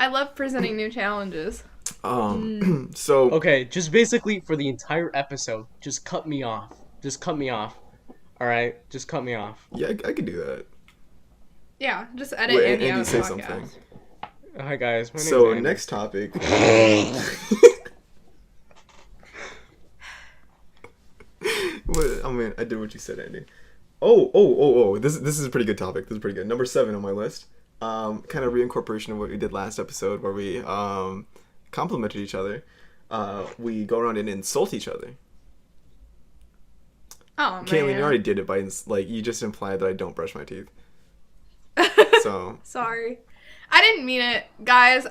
love presenting new challenges. So Okay, just basically for the entire episode, just cut me off. Just cut me off. All right, just cut me off. yeah, I could do that. Yeah, just edit Wait, Andy out Andy, of the say podcast. something. Hi guys, my name's So Andy. next topic. What, I mean, I did what you said, Andy. Oh. This is a pretty good topic. This is pretty good. Number 7 on my list. Kind of reincorporation of what we did last episode, where we complimented each other. We go around and insult each other. Oh man. Katelyn, you already did it by you just implied that I don't brush my teeth. So Sorry. I didn't mean it, guys.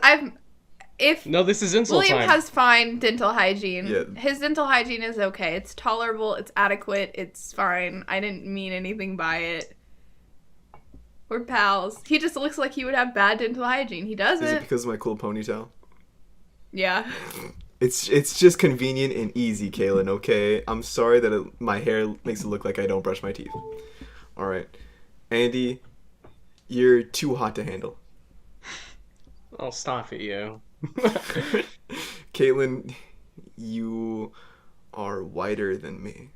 No, this is insult William time. has fine dental hygiene. Yeah. His dental hygiene is okay. It's tolerable. It's adequate. It's fine. I didn't mean anything by it. We're pals. He just looks like he would have bad dental hygiene. He is it doesn't. because of my cool ponytail? Yeah. It's just convenient and easy, Katelyn, okay? I'm sorry that my hair makes it look like I don't brush my teeth. Alright. Andy, you're too hot to handle. I'll stop it, you. Katelyn, you are whiter than me.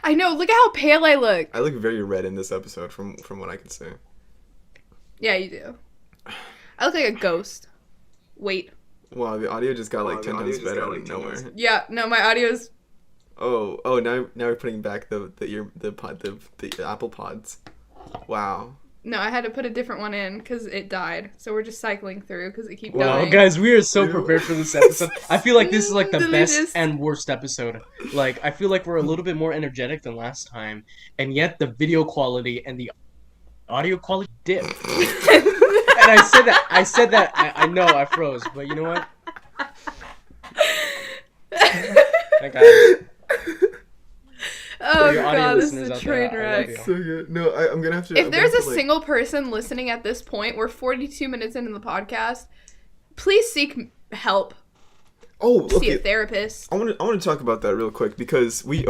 I know. Look at how pale I look. I look very red in this episode from what I can see. Yeah, you do. I look like a ghost. Wait. Wow, the audio just got 10 times better out of nowhere. Yeah, no, my audio's... Oh, now we're putting back the Apple Pods. Wow. No, I had to put a different one in because it died. So we're just cycling through because it keeps Wow, dying. guys, we are so prepared for this episode. I feel like this is like the Delicious. best and worst episode. Like, I feel like we're a little bit more energetic than last time, and yet the video quality and the audio quality dipped. And I said that, I know I froze, but you know what? Hey guys. Oh your audio god, this is listeners a out there, train I love wreck. you. So good. No, I'm gonna have to. If I'm there's gonna a have to, single person listening at this point, we're 42 minutes into the podcast, please seek help. Oh, See a okay. therapist. I want to talk about that real quick because we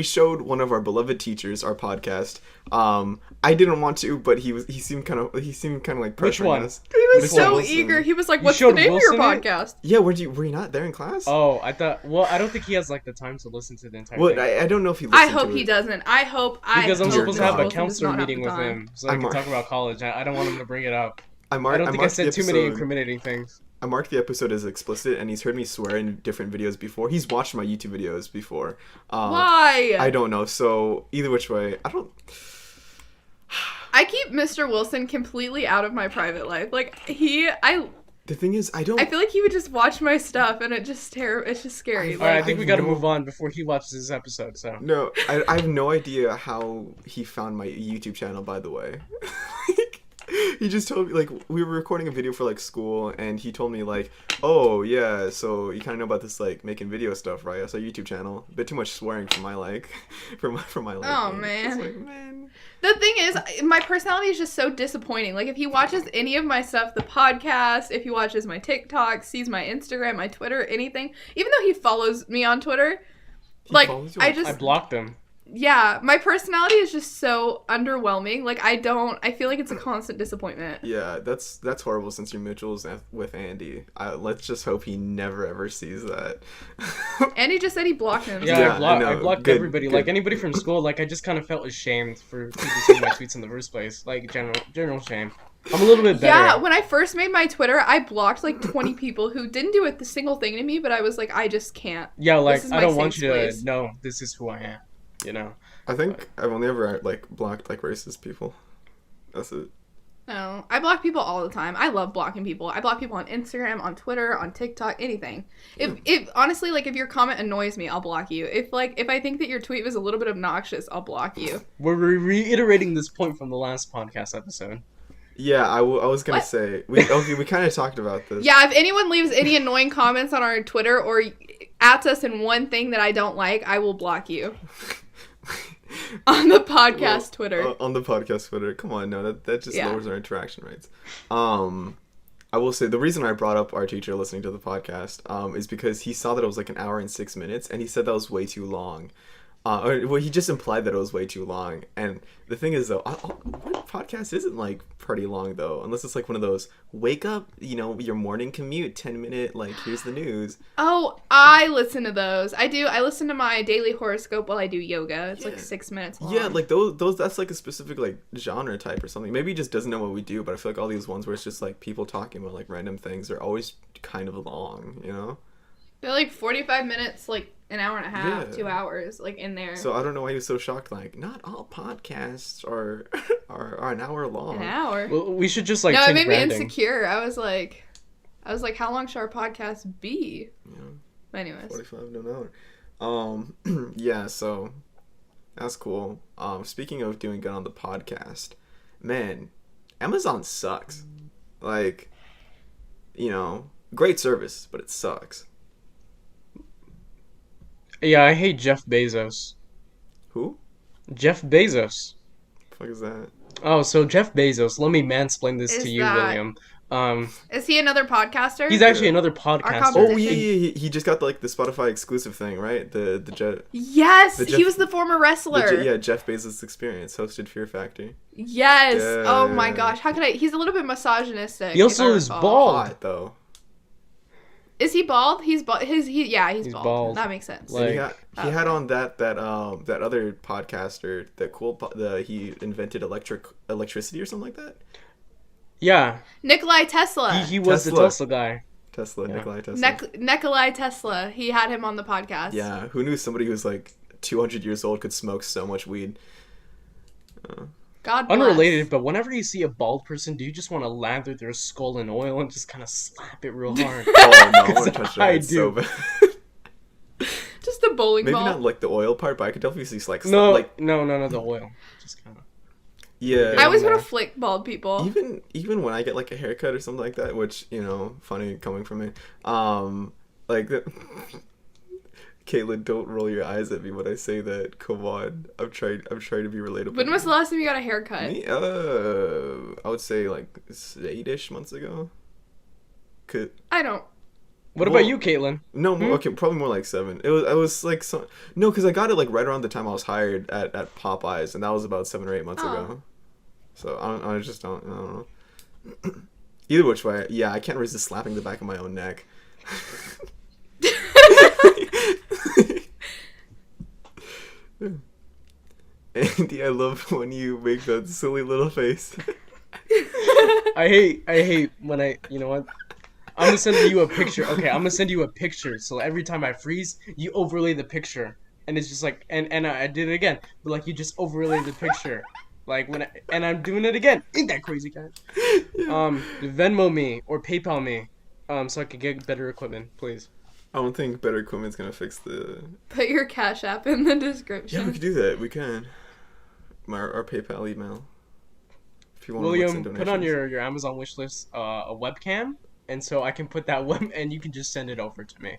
showed one of our beloved teachers our podcast. I didn't want to, but he seemed kind of like pressuring Which one? us. He was Which so one? eager. He was like, You "What's the showed name of your Wilson it? podcast?" Yeah, were you not there in class? Oh, I thought. Well, I don't think he has like the time to listen to the entire Well, thing. I don't know if he. I listened hope to he it. doesn't. Because I'm Dear supposed to have a God. counselor meeting with him so I can talk about college. I don't want him to bring it up. I don't think I said too many incriminating things. I marked the episode as explicit, and he's heard me swear in different videos before. He's watched my YouTube videos before. Why? I don't know. So either which way, I don't. I keep Mr. Wilson completely out of my private life. Like The thing is, I don't. I feel like he would just watch my stuff, and it's just scary. All right, I think I we got to know- move on before he watches this episode. So No, I have no idea how he found my YouTube channel, by the way. He just told me, like, we were recording a video for, like, school, and he told me, like, oh, yeah, so you kind of know about this, like, making video stuff, right? That's our YouTube channel. A bit too much swearing for my, like, for my liking. Oh, It's man. like, man. The thing is, my personality is just so disappointing. Like, if he watches any of my stuff, the podcast, if he watches my TikTok, sees my Instagram, my Twitter, anything, even though he follows me on Twitter, He like, follows you I on- just, I blocked him. yeah, my personality is just so underwhelming. Like, I feel like it's a constant disappointment. Yeah, that's horrible since you're Mitchell's with Andy. Let's just hope he never, ever sees that. And he just said he blocked him. Yeah, Yeah, I know. blocked Good, everybody. good. Like anybody from school. Like I just kind of felt ashamed for people seeing my tweets in the first place. Like general shame. I'm a little bit better. Yeah, when I first made my Twitter, I blocked like 20 people who didn't do a single thing to me, but I was like, I just can't. Yeah, like This is I my don't want safe you to place. know this is who I am. You know. I think I've only ever, like, blocked, like, racist people. That's it. No, I block people all the time. I love blocking people. I block people on Instagram, on Twitter, on TikTok, anything. If honestly, like, if your comment annoys me, I'll block you. If I think that your tweet was a little bit obnoxious, I'll block you. We're reiterating this point from the last podcast episode. Yeah, I was gonna What? say we kind of talked about this. Yeah, if anyone leaves any annoying comments on our Twitter or at us in one thing that I don't like, I will block you. On the podcast Twitter. On the podcast Twitter. Come on, no, that just Yeah. lowers our interaction rates. I will say the reason I brought up our teacher listening to the podcast is because he saw that it was like an hour and 6 minutes, and he said that was way too long. Well, he just implied that it was way too long. And the thing is, though, what podcast isn't like pretty long though, unless it's like one of those wake up, your morning commute, 10-minute, like here's the news. Oh, I listen to those. I do. I listen to my daily horoscope while I do yoga. It's like 6 minutes long. Yeah, like those. That's like a specific like genre type or something. Maybe he just doesn't know what we do. But I feel like all these ones where it's just like people talking about like random things are always kind of long. They're like 45 minutes, like an hour and a half, Yeah. 2 hours, like in there. So I don't know why he was so shocked. Like, not all podcasts are an hour long. An hour? Well, we should just like No, it change made me branding. insecure. I was like, how long should our podcast be? Yeah, But anyways. 45 to an hour. Yeah. So that's cool. Speaking of doing good on the podcast, man, Amazon sucks. Like, great service, but it sucks. Yeah, I hate Jeff Bezos. Who? Jeff Bezos. The fuck is that? Oh, so Jeff Bezos. Let me mansplain this Is to you, that- William. Is he another podcaster? He's actually Yeah. another competition. podcaster. Oh yeah. He just got like the Spotify exclusive thing, right? The Yes, The he Jeff- was the former wrestler. Jeff Bezos Experience hosted Fear Factor. Yes. Yeah. Oh my gosh. How could I? He's a little bit misogynistic. He also if I is recall. bald. Hot though. Is he bald? He's bald. He's bald. bald. That makes sense. Like- He had on that other podcaster, he invented electricity or something like that. Yeah, Nikolai Tesla. he was the Tesla. Tesla guy. Tesla, Yeah. Nikolai Tesla. Nikolai Tesla. He had him on the podcast. Yeah, who knew somebody who's like 200 years old could smoke so much weed? God bless. Unrelated, but whenever you see a bald person, do you just want to lather their skull in oil and just kind of slap it real hard? Oh no, I want to touch that. I It's so do. bad. Just a bowling Maybe ball. not like the oil part, but I could definitely see like No, like no, the oil. Just kind of. yeah. I always there. want to flick bald people. Even when I get like a haircut or something like that, which funny coming from me, like that. Katelyn, don't roll your eyes at me when I say that. Come on, I'm trying to be relatable. When was the last time you got a haircut? Me? I would say like 8-ish months ago. I don't. What Well- about you, Katelyn? No, okay, probably more like 7. I was like no, because I got it like right around the time I was hired at Popeyes, and that was about 7 or 8 months Oh. ago. So I don't know. Either which way, yeah, I can't resist slapping the back of my own neck. Andy, I love when you make that silly little face. I hate when you know what? I'm gonna send you a picture. Okay, I'm gonna send you a picture. So every time I freeze, you overlay the picture, and it's just like, and I did it again, but like you just overlay the picture, like and I'm doing it again. Ain't that crazy, guys? Venmo me or PayPal me, so I could get better equipment, please. I don't think better equipment's gonna fix the. Put your Cash App in the Yeah, we description. could do that. We can. Our PayPal email. If you want William, put on your Amazon wish list a webcam, and so I can put that web, and you can just send it over to me.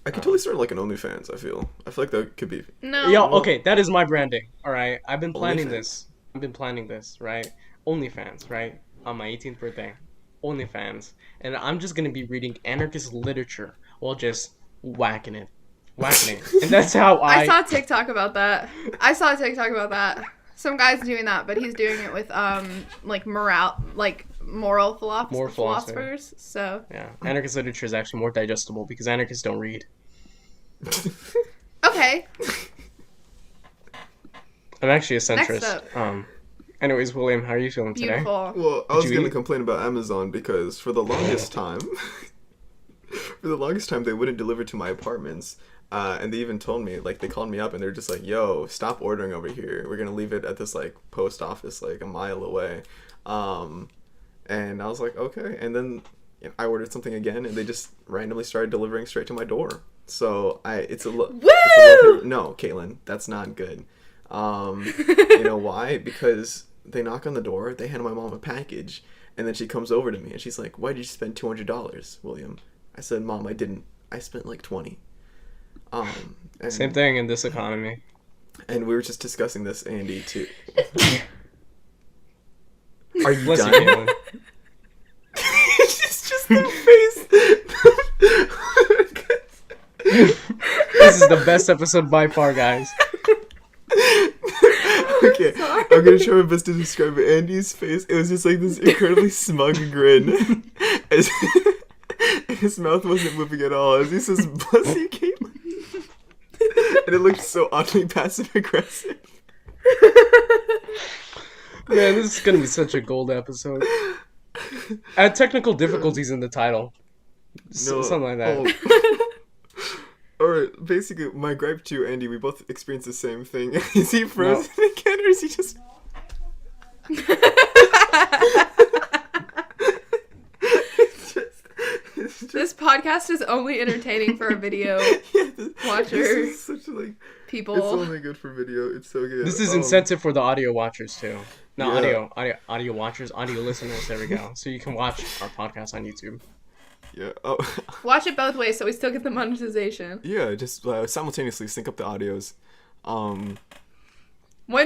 I could totally start like an OnlyFans. I feel like that could be. No. Yeah, okay, that is my branding. All right, I've been planning OnlyFans? this. Right? OnlyFans, right? On my 18th birthday, OnlyFans, and I'm just gonna be reading anarchist literature while just whacking it, and that's how I saw a TikTok about that. Some guy's doing that, but he's doing it with like moral philosophers. So Yeah, anarchist literature is actually more digestible because anarchists don't read. okay. I'm actually a Next centrist. up. Anyways, William, how are you feeling today? Beautiful. Well, I was you gonna eat? complain about Amazon because for the longest time, they wouldn't deliver to my apartments. And they even told me, like, they called me up and they're just like, yo, stop ordering over here. We're gonna leave it at this, like, post office, like, a mile away. And I was like, okay. And then I ordered something again and they just randomly started delivering straight to my door. So Woo! No, Katelyn, that's not good. You know why? Because they knock on the door, they hand my mom a package, and then she comes over to me and she's like, why did you spend $200, William? I said, Mom, I didn't. I spent like 20. And, Same thing in this economy. And we were just discussing this, Andy, too. Are you Bless done? you, Katelyn. It's just the face. This is the best episode by far, guys. Okay, Sorry. I'm gonna try my best to describe it. Andy's face, it was just like this incredibly smug grin. As his mouth wasn't moving at all as he says, "Bless you, Katelyn." And it looked so oddly passive-aggressive. Man, this is gonna be such a gold episode. Add technical difficulties in the title. Something like that. Alright, basically, my gripe to you, Andy, we both experienced the same thing. Is he frozen again, or is he just... This podcast is only entertaining for a video watcher. This is such like... People. It's only good for video. It's so good. This is incentive for the audio watchers, too. No, Yeah. audio watchers, audio listeners, there we go. So you can watch our podcast on YouTube. Yeah. Oh. Watch it both ways so we still get the monetization. Yeah, just simultaneously sync up the audios. 1,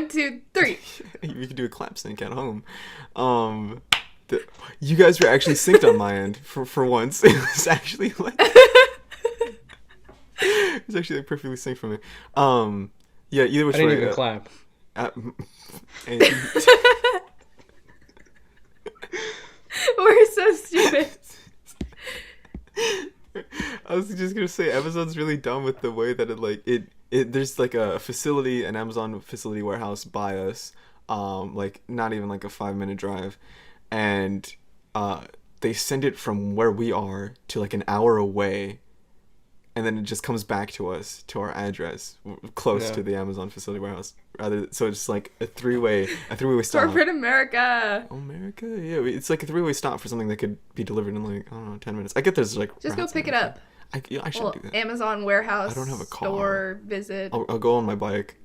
2, 3. You could do a clap sync at home. You guys were actually synced on my end for once. It was actually like it was actually like perfectly synced for me. Yeah, either which I didn't way. even clap. And We're so stupid. I was just gonna say Amazon's really dumb with the way that it there's like a facility, an Amazon facility warehouse by us, like not even like a 5-minute drive, and they send it from where we are to like an hour away, and then it just comes back to us to our address close to the Amazon facility warehouse. So it's like a three-way stop. Corporate America. America, yeah, it's like a 3-way stop for something that could be delivered in like, I don't know, 10 minutes. I get there's like Just go routes pick and it everything. up. I should do that. Amazon warehouse. I don't have a car. Store visit. I'll go on my bike.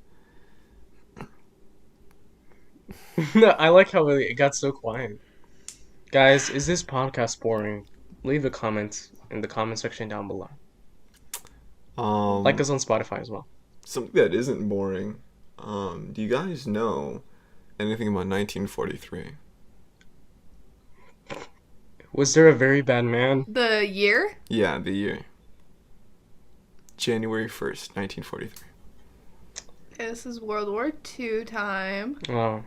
I like how it got so quiet. Guys, is this podcast boring? Leave a comment in the comment section down below. Like us on Spotify as well. Something that isn't boring. Do you guys know anything about 1943? Was there a very bad man? The year? Yeah, the year. January 1st, 1943. This is World War II time. Oh.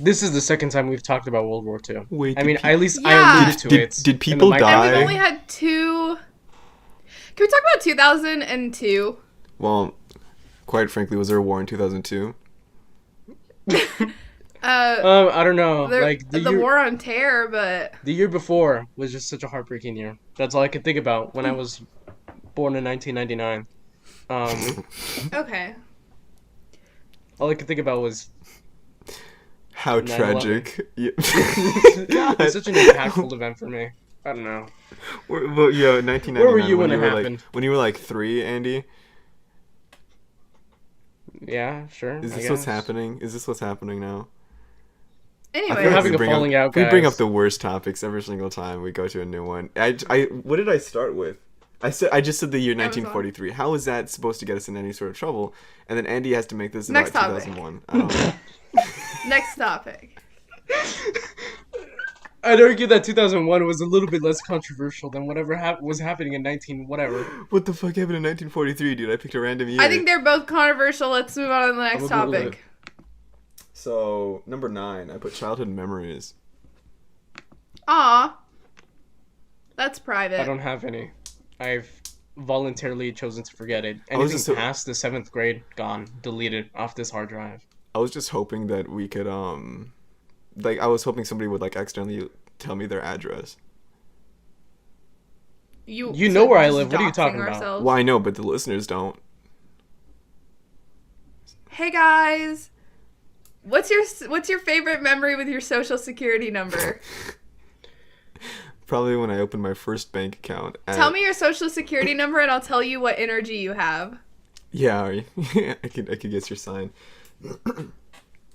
This is the second time we've talked about World War II. Wait, I mean, Yeah. at least I alluded to it. Did people in the die? And we've only had 2. Can we talk about 2002? Well, quite frankly, was there a war in 2002? I don't know. Like the year, war on terror, but the year before was just such a heartbreaking year. That's all I could think about when I was born in 1999. okay. All I could think about was How 9/11. tragic. Yeah. it was such an impactful event for me. I don't know. Well, yeah, 1999. Where were you when it were happened? when you were like 3, Andy? Yeah, sure. Is I this what's guess. happening? Is this what's happening now? Anyway, We're having we a bring falling out, We bring guys. up the worst topics every single time we go to a new one. What did I start with? I just said the year Amazon. 1943. How is that supposed to get us in any sort of trouble? And then Andy has to make this Next about topic. 2001. I don't know. next topic. I'd argue that 2001 was a little bit less controversial than whatever was happening in 19 whatever. What the fuck happened in 1943, dude? I picked a random year. I think they're both controversial. Let's move on to the next I'm a little topic. So, number 9, I put childhood memories. Aw. That's private. I don't have any. I've voluntarily chosen to forget it. I was Anything just past the 7th grade, gone, deleted off this hard drive. I was just hoping that we could, I was hoping somebody would, accidentally tell me their address. You know where I just live. What are you doxing talking about? ourselves. Well, I know, but the listeners don't. Hey guys, what's your favorite memory with your social security number? Probably when I opened my first bank account. Tell me your social security number and I'll tell you what energy you have. Yeah, I could guess your sign.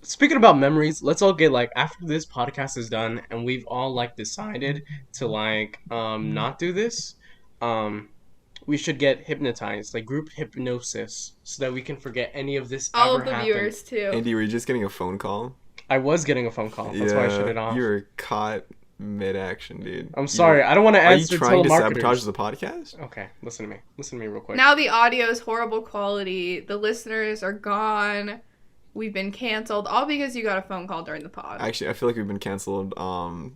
Speaking about memories, let's all get after this podcast is done and we've all decided to not do this, we should get hypnotized, group hypnosis, so that we can forget any of this All ever of the happened. viewers too. Andy, were you just getting a phone call? I was getting a phone call. That's why I shut it off. You were caught mid-action, dude. I'm sorry. I don't want to Are you answer trying to telemarketers. sabotage the podcast? Okay, listen to me. Listen to me real quick. Now the audio is horrible quality. The listeners are gone. We've been canceled, all because you got a phone call during the pod. Actually, I feel like we've been canceled. Probably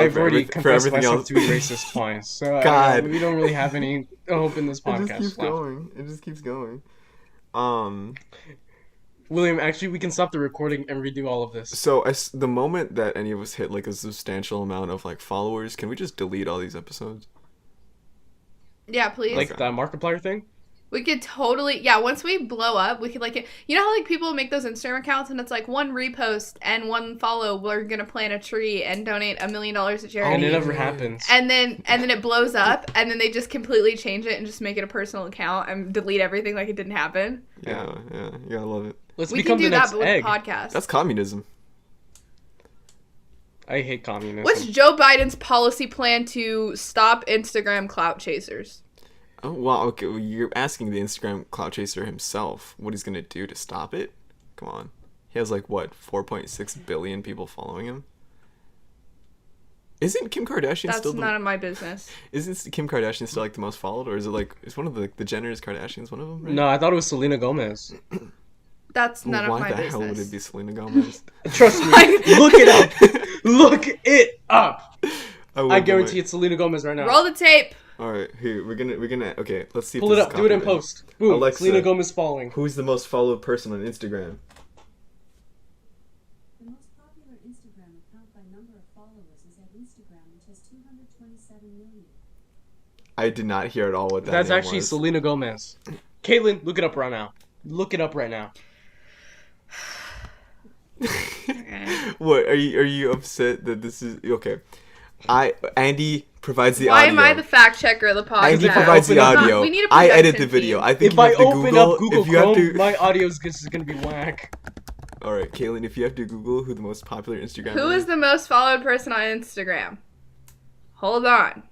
I've already for confessed everything myself else. to be racist twice, so God. we don't really have any hope in this It podcast just keeps left. going. It just keeps going. William, actually, we can stop the recording and redo all of this. So the moment that any of us hit like a substantial amount of like followers, can we just delete all these episodes? Yeah, please. Like the Markiplier thing? We could totally, once we blow up, we could like, you know how like people make those Instagram accounts and it's like one repost and one follow, we're gonna plant a tree and donate $1 million to charity. And it never happens. And then it blows up and then they just completely change it and just make it a personal account and delete everything like it didn't happen. Yeah, you gotta love it. Let's We become can do the that next but with egg. the podcast. That's communism. I hate communism. What's Joe Biden's policy plan to stop Instagram clout chasers? Oh wow, okay. Well, you're asking the Instagram clout chaser himself what he's gonna do to stop it? Come on, he has like what 4.6 billion people following him. Isn't Kim Kardashian That's still? none of my business. Isn't Kim Kardashian still like the most followed, or is it like is one of the Jenners Kardashians one of them? Right? No, I thought it was Selena Gomez. That's Well, none of why my the business. hell would it be Selena Gomez? Trust me. Look it up. Look it up. I guarantee it's Selena Gomez right now. Roll the tape. All right, here we're gonna. Okay, let's see. If Pull it this up. is Do it in copyrighted. post. Boom. Alexa. Selena Gomez following. Who's the most followed person on Instagram? The most popular Instagram account by number of followers is at Instagram, which has 227 million. I did not hear at all what that That's name actually was. Selena Gomez. Caitlin, look it up right now. Look it up right now. Okay. What are you upset that this is okay? Andy provides the Why audio. am I the fact checker of the podcast? Andy provides the Open up- audio. We need a I edit production the video. team. I think If you I have to open Google. up Google If you have Chrome, to, my audio is gonna be whack. all right, Katelyn, if you have to Google who the most popular Instagram Who is the most followed person on Instagram? Hold on.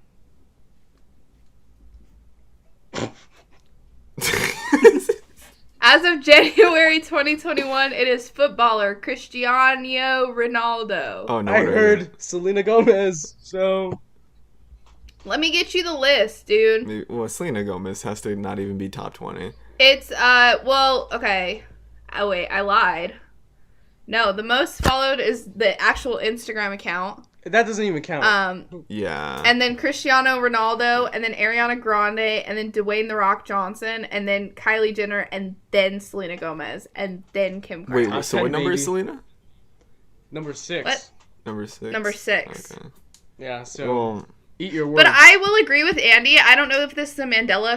As of January 2021, it is footballer Cristiano Ronaldo. Oh no! I what are heard Selena Gomez, so Let me get you the list, dude. they? Well, Selena Gomez has to not even be top 20. It's, okay. Oh, wait, I lied. No, the most followed is the actual Instagram account. that doesn't even count. Yeah. And then Cristiano Ronaldo, and then Ariana Grande, and then Dwayne The Rock Johnson, and then Kylie Jenner, and then Selena Gomez, and then Kim Kardashian. Wait, Top so 10, what number is baby. Selena? Number 6. What? Number 6. Number 6. Okay. Yeah, so Well, eat your words. But I will agree with Andy. I don't know if this is a Mandela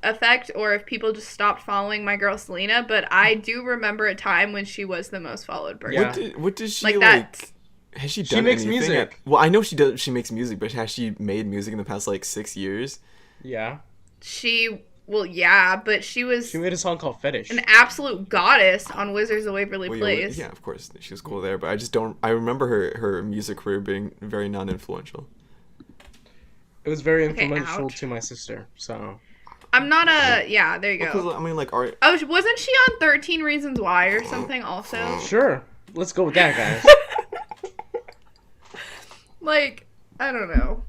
effect or if people just stopped following my girl Selena, but I do remember a time when she was the most followed person. Yeah. what did she Like like? that. Has she She done makes anything? music. Well, I know she does. She makes music, but has she made music in the past like 6 years? Yeah. But she was She made a song called Fetish. an absolute goddess on Wizards of Waverly Well, Place. yeah, of course, she was cool there, but I just don't. I remember her music career being very non-influential. It was very Okay, influential ouch. to my sister, so. I'm not there you Because go. I mean, like, are Oh, wasn't she on 13 Reasons Why or something also? Sure. Let's go with that, guys. Like, I don't know.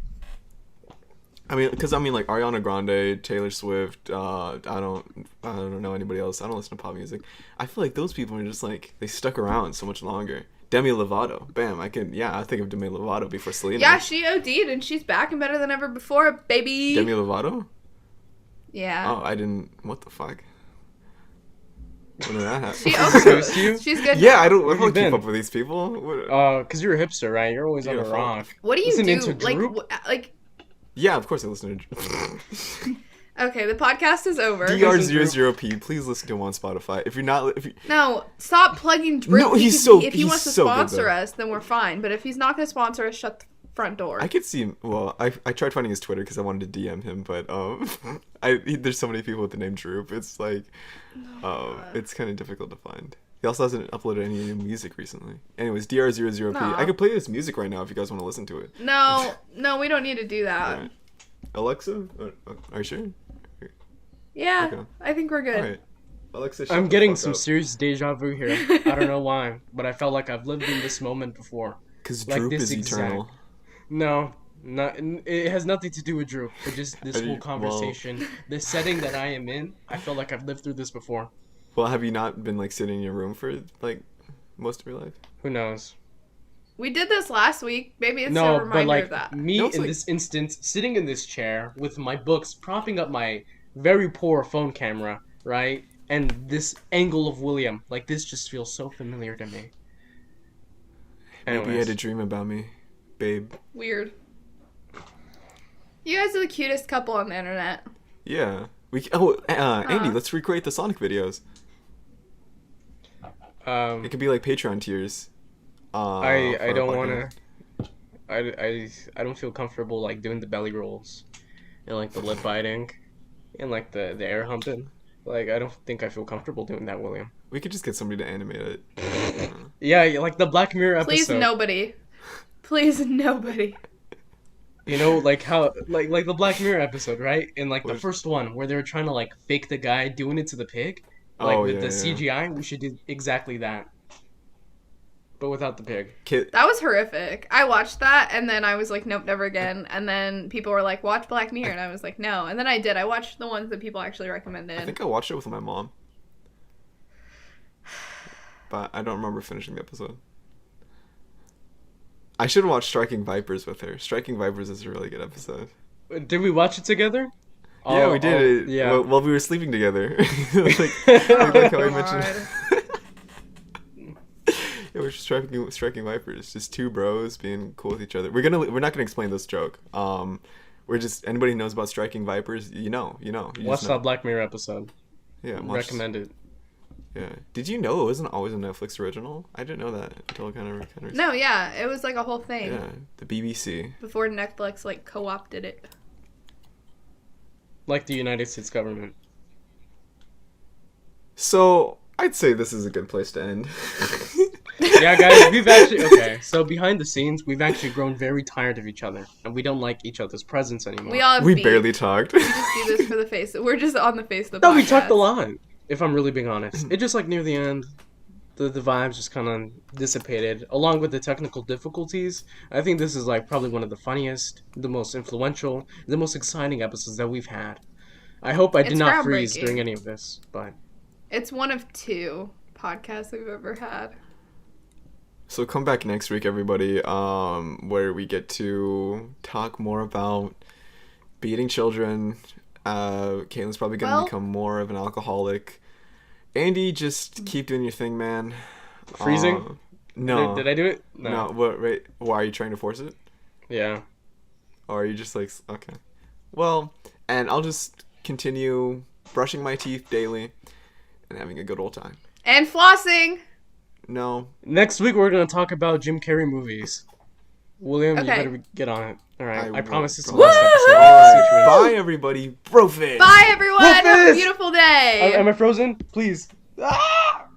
I mean, because like Ariana Grande, Taylor Swift. I don't know anybody else. I don't listen to pop music. I feel like those people are just like they stuck around so much longer. Demi Lovato, bam! I think of Demi Lovato before Selena. Yeah, she OD'd and she's back and better than ever before, baby. Demi Lovato. Yeah. Oh, I didn't. What the fuck? When did that happen? She Ghost you? She's good. Yeah, now. I don't Where have you keep been? up with these people. What, Cause you're a hipster, right? You're always on Yeah, the fuck. rock. What do you Listening do? to Like, Droop? like. yeah, of course I listen to Okay, the podcast is over. DR00P. Please listen to him on Spotify. If you're not, No, stop plugging Drew. No, he's If so- If he he's wants to so good, sponsor though. us, then we're fine. But if he's not going to sponsor us, shut the front door. I could see him. Well, I tried finding his Twitter because I wanted to DM him, but there's so many people with the name Droop. It's like, it's kind of difficult to find. He also hasn't uploaded any new music recently. Anyways, DR00P. Aw. I could play this music right now if you guys want to listen to it. No, we don't need to do that. Alright. Alexa, are you sure? Yeah, Okay. I think we're good. All right. Alexa, shut I'm the getting fuck some up. serious deja vu here. I don't know why, but I felt like I've lived in this moment before. Because like Droop this is exact- eternal. No, it has nothing to do with Drew, but just this Are you- whole conversation, the setting that I am in. I feel like I've lived through this before. Well, have you not been like sitting in your room for like most of your life? Who knows? We did this last week. Maybe it's a No, reminder but like of that. me No, it's in like- this instance, sitting in this chair with my books propping up my very poor phone camera, right? And this angle of William, like this just feels so familiar to me. Maybe you had a Anyways. dream about me, babe. Weird. You guys are the cutest couple on the internet. Yeah. Andy, Aw. let's recreate the Sonic videos. It could be like Patreon tiers. I for don't fucking- want to. I don't feel comfortable like doing the belly rolls, and like the lip biting, and like the air humping. Like I don't think I feel comfortable doing that, William. We could just get somebody to animate it. Yeah, like the Black Mirror episode. Please, nobody. Please, nobody. You know, like how like the Black Mirror episode, right? In like the What? first one where they were trying to like fake the guy doing it to the pig, like Oh, with yeah, the yeah. CGI, we should do exactly that, but without the pig. That was horrific. I watched that and then I was like, nope, never again. And then people were like, watch Black Mirror. And I was like, no. And then I did. I watched the ones that people actually recommended. I think I watched it with my mom. But I don't remember finishing the episode. I should watch Striking Vipers with her. Striking Vipers is a really good episode. Did we watch it together? Yeah, we did it. Yeah. While we were sleeping together. like Oh, how we mentioned. God. Yeah, we're striking vipers. Just two bros being cool with each other. We're not gonna explain this joke. We're just anybody who knows about striking vipers. You know. You Watch just know. that Black Mirror episode. Yeah, Recommend it. Yeah. Did you know it wasn't always a Netflix original? I didn't know that until kind of. No, yeah. It was like a whole thing. Yeah, the BBC. Before Netflix like co-opted it. Like the United States government. So I'd say this is a good place to end. Yeah, guys, we've actually so behind the scenes, we've actually grown very tired of each other, and we don't like each other's presence anymore. We all have We beef. barely talked. We just do this for the face. We're just on the face of the No, podcast. we talked a lot. If I'm really being honest, it just like near the end, the vibes just kind of dissipated, along with the technical difficulties. I think this is like probably one of the funniest, the most influential, the most exciting episodes that we've had. I hope I did It's not freeze groundbreaking. during any of this, but It's one of 2 podcasts we've ever had. So come back next week, everybody, where we get to talk more about beating children. Katelyn's probably going to Well- become more of an alcoholic. Andy, just keep doing your thing, man. freezing. No. Did I do it? No. What? Wait. Why are you trying to force it? Yeah. Or are you just like okay? Well, and I'll just continue brushing my teeth daily and having a good old time. And flossing! No. Next week we're gonna talk about Jim Carrey movies. William, you Okay. better get on it. All right. I will promise this is the promise. last episode. All right. Bye, everybody. Brofist. Bye, everyone! Have a Rufus! beautiful day! Am I frozen? Please.